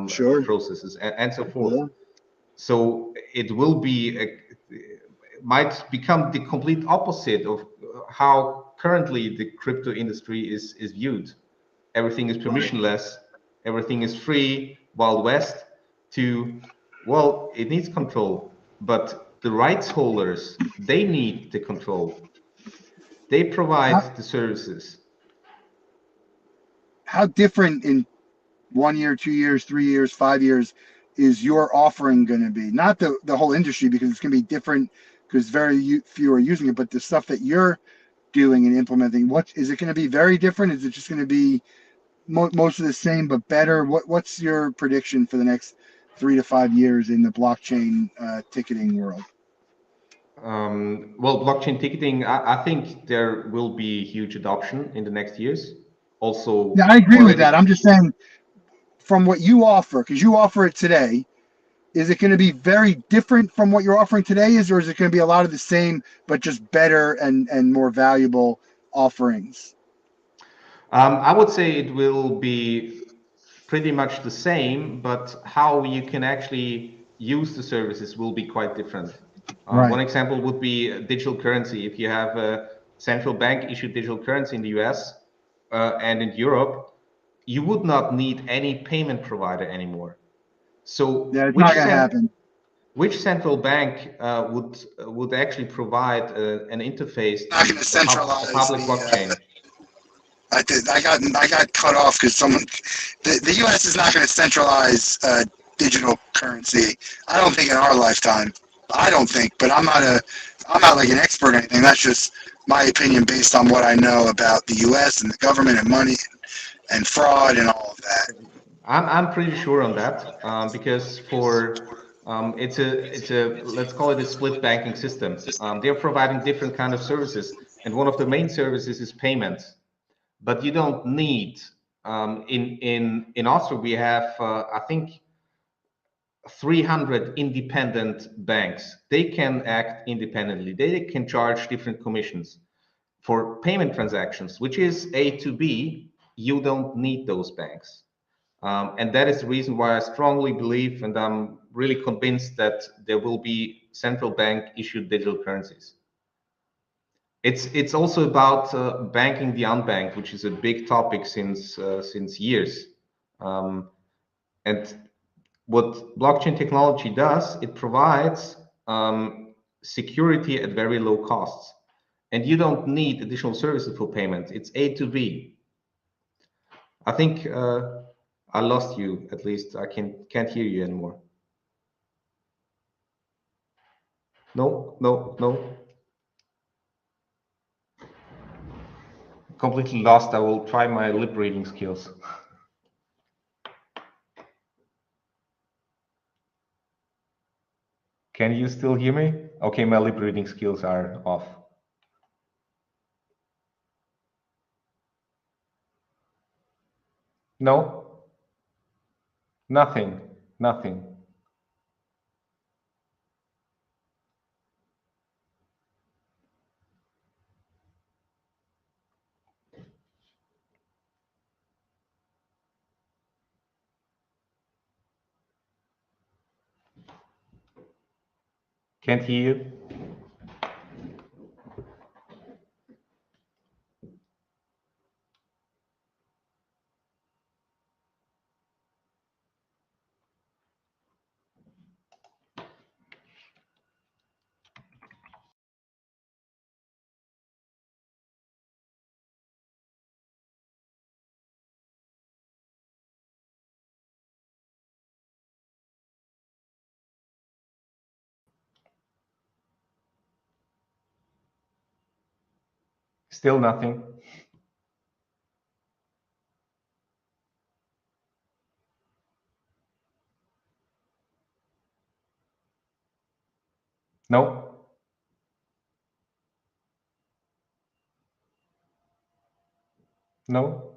sure. processes and so forth. Yeah, So it will be might become the complete opposite of how currently the crypto industry is viewed. Everything is right. permissionless, everything is free, Wild West, to, well, it needs control, but the rights holders, they need the control. They How, provide the services. how different in 1 year, 2 years, 3 years, 5 years is your offering going to be? Not the whole industry, because it's going to be different because few are using it, but the stuff that you're doing and implementing, what is it going to be very different? Is it just going to be most of the same but better? What's your prediction for the next 3 to 5 years in the blockchain ticketing world? Well, blockchain ticketing, I think there will be huge adoption in the next years. Yeah, Also, I agree with that. already, I'm just saying, from what you offer, because you offer it today, is it going to be very different from what you're offering today, or is it going to be a lot of the same but just better and more valuable offerings? I would say it will be pretty much the same, but how you can actually use the services will be quite different. One Right. example would be digital currency. If you have a central bank issued digital currency in the US and in Europe, you would not need any payment provider anymore. So Yeah, it's not going to happen. which central bank would actually provide an interface Not going to to a centralize public blockchain? I got cut off because the U.S. is not going to centralize digital currency. I don't think in our lifetime. I don't think, but I'm not like an expert or anything. That's just my opinion based on what I know about the U.S. and the government and money and fraud and all of that. I'm pretty sure on that, because for it's a, let's call it a split banking system. They're providing different kind of services, and one of the main services is payments. But you don't need, in Austria we have I think 300 independent banks. They can act independently. They can charge different commissions for payment transactions, which is A to B. You don't need those banks. And that is the reason why I strongly believe, and I'm really convinced, that there will be central bank issued digital currencies. It's also about banking the unbanked, which is a big topic since years. Um, and what blockchain technology does, it provides security at very low costs, and you don't need additional services for payment. It's A to B. I think I lost you. At least I can't hear you anymore. No, no, no. Completely lost. I will try my lip reading skills. Can you still hear me? Okay, my lip reading skills are off. No, nothing, nothing. Can't hear you. Still nothing. No. No.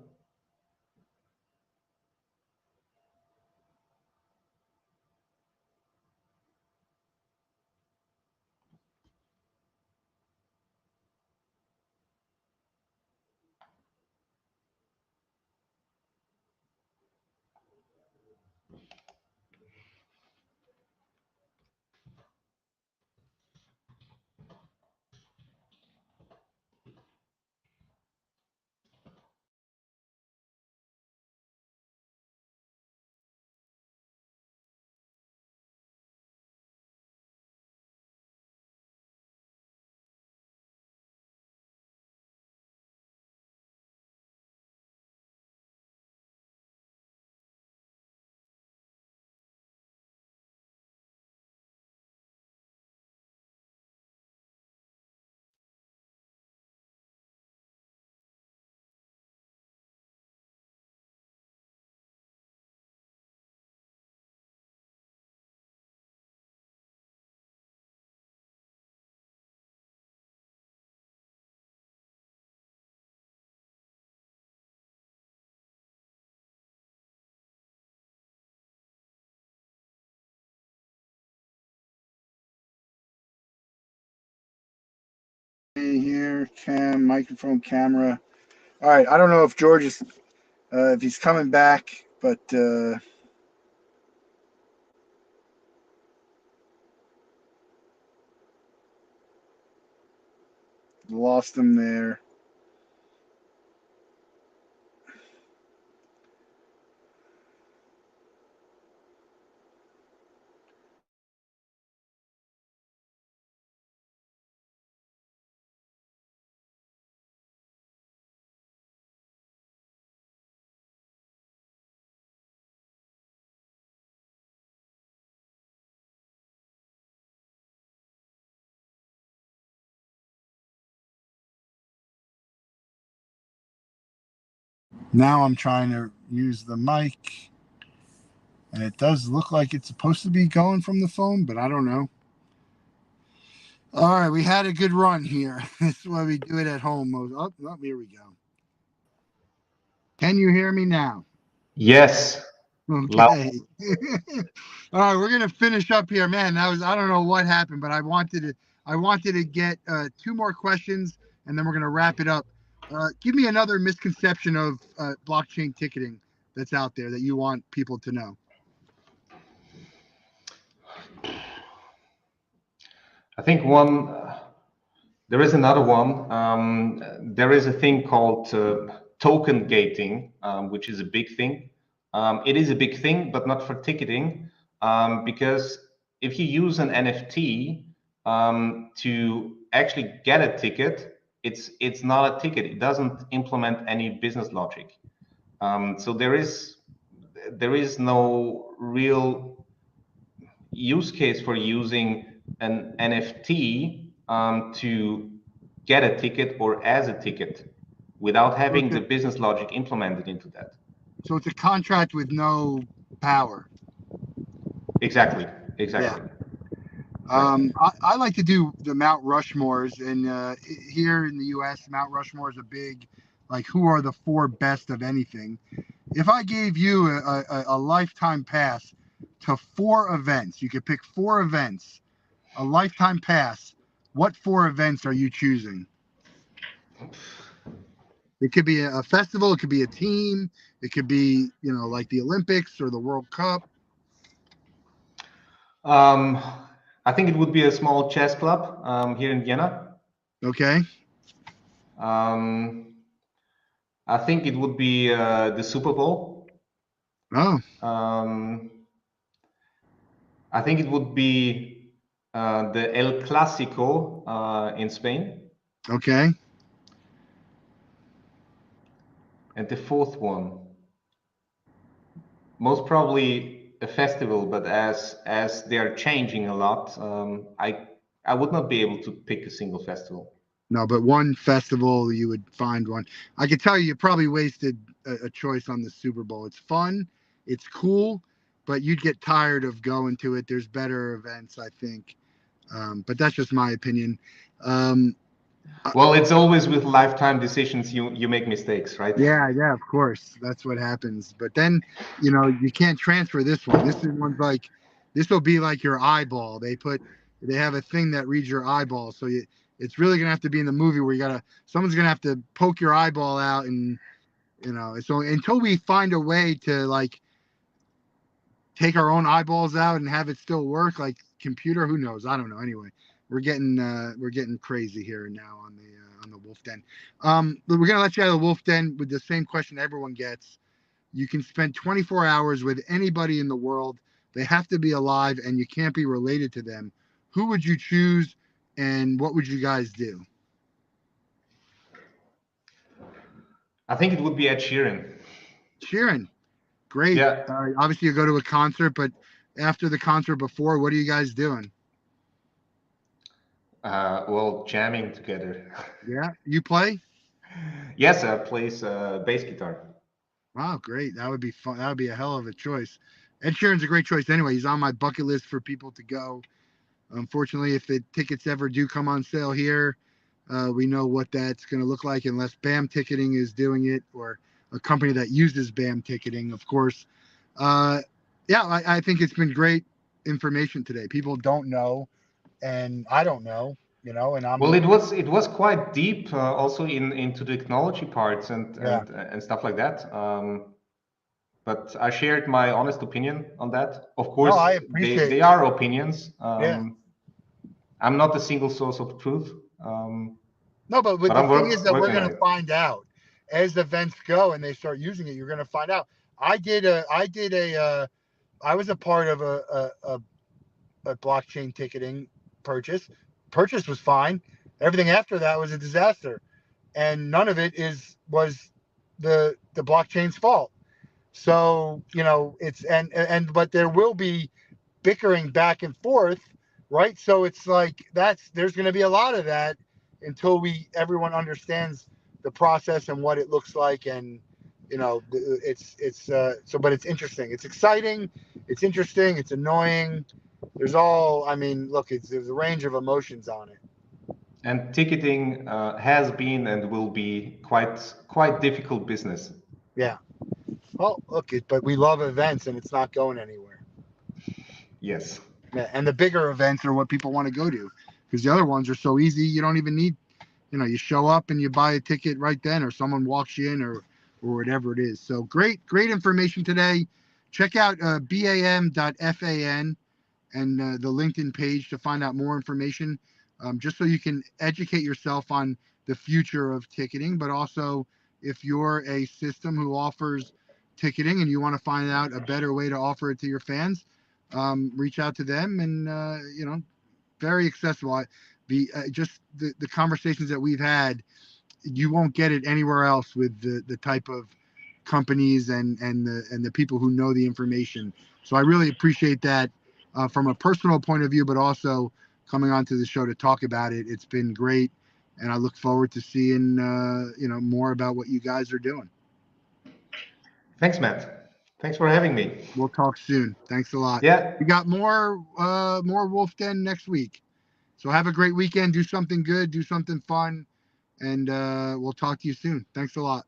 Here, microphone, camera. All right, I don't know if George is, if he's coming back, but lost him there. Now I'm trying to use the mic, and it does look like it's supposed to be going from the phone, but I don't know. All right, we had a good run here. This is why we do it at home. Oh, here we go. Can you hear me now? Yes. Loud. Okay. All right, we're gonna finish up here, man. That was, I don't know what happened, but I wanted to get two more questions, and then we're gonna wrap it up. Give me another misconception of blockchain ticketing that's out there that you want people to know. I think there is another one. There is a thing called token gating, which is a big thing. It is a big thing, but not for ticketing, because if you use an NFT to actually get a ticket, it's not a ticket. It doesn't implement any business logic. So there is no real use case for using an NFT to get a ticket or as a ticket without having the business logic implemented into that. So it's a contract with no power. Exactly. Yeah. I like to do the Mount Rushmores, and here in the U.S., Mount Rushmore is a big, like, who are the four best of anything. If I gave you a lifetime pass to 4 events, you could pick 4 events, a lifetime pass, what 4 events are you choosing? It could be a festival, it could be a team, it could be, like the Olympics or the World Cup. I think it would be a small chess club here in Vienna. Okay. I think it would be the Super Bowl. Oh, I think it would be the El Clásico in Spain. okay. And the fourth one, most probably a festival, but as they are changing a lot, I would not be able to pick a single festival. No, but one festival you would find one. I could tell you probably wasted a choice on the Super Bowl. It's fun, it's cool, but you'd get tired of going to it. There's better events, I think. But that's just my opinion. Well, it's always with lifetime decisions you make mistakes, right? Yeah, of course. That's what happens. But then, you can't transfer this one. This will be like your eyeball. They have a thing that reads your eyeball. So it's really gonna have to be in the movie where someone's gonna have to poke your eyeball out, and so until we find a way to like take our own eyeballs out and have it still work like computer, who knows? I don't know. Anyway, we're getting crazy here now on the Wolf Den. But we're gonna let you out of the Wolf Den with the same question everyone gets. You can spend 24 hours with anybody in the world. They have to be alive, and you can't be related to them. Who would you choose, and what would you guys do? I think it would be Ed Sheeran. Sheeran, great. Yeah. Obviously, you go to a concert, but after the concert, before, what are you guys doing? Well, jamming together. Yeah, you play? Yes, I plays bass guitar. Wow, great. That would be fun. That would be a hell of a choice. Ed Sheeran's a great choice anyway. He's on my bucket list for people to go. Unfortunately, if the tickets ever do come on sale here, we know what that's going to look like unless B.A.M Ticketing is doing it, or a company that uses B.A.M Ticketing, of course. Yeah, I think it's been great information today. People don't know, and I don't know, and I'm Well, it was quite deep also into the technology parts and yeah. and stuff like that. But I shared my honest opinion on that. Of No, course, I they appreciate. they are opinions. Yeah. I'm not a single source of truth. No, but But the I'm thing is that we're working going on to it. find out as events go and they start using it. You're going to find out. I was a part of a blockchain ticketing purchase. Purchase was fine. Everything after that was a disaster, and none of it was the blockchain's fault. So it's and but there will be bickering back and forth, right? So it's like there's going to be a lot of that until everyone understands the process and what it looks like, and but it's interesting, it's exciting, it's interesting, it's annoying. Look, there's a range of emotions on it. And ticketing has been and will be quite difficult business. Yeah. Well, look, but we love events, and it's not going anywhere. Yes. Yeah, and the bigger events are what people want to go to, because the other ones are so easy. You don't even need, you show up and you buy a ticket right then, or someone walks you in, or whatever it is. So great information today. Check out BAM.fan and the LinkedIn page to find out more information, just so you can educate yourself on the future of ticketing, but also if you're a system who offers ticketing and you want to find out a better way to offer it to your fans, reach out to them, and very accessible. Just the conversations that we've had, you won't get it anywhere else with the type of companies and the people who know the information. So I really appreciate that, from a personal point of view, but also coming onto the show to talk about it. It's been great, and I look forward to seeing more about what you guys are doing. Thanks, Matt. Thanks for having me. We'll talk soon. Thanks a lot. Yeah. We got more Wolf Den next week. So have a great weekend. Do something good. Do something fun. And we'll talk to you soon. Thanks a lot.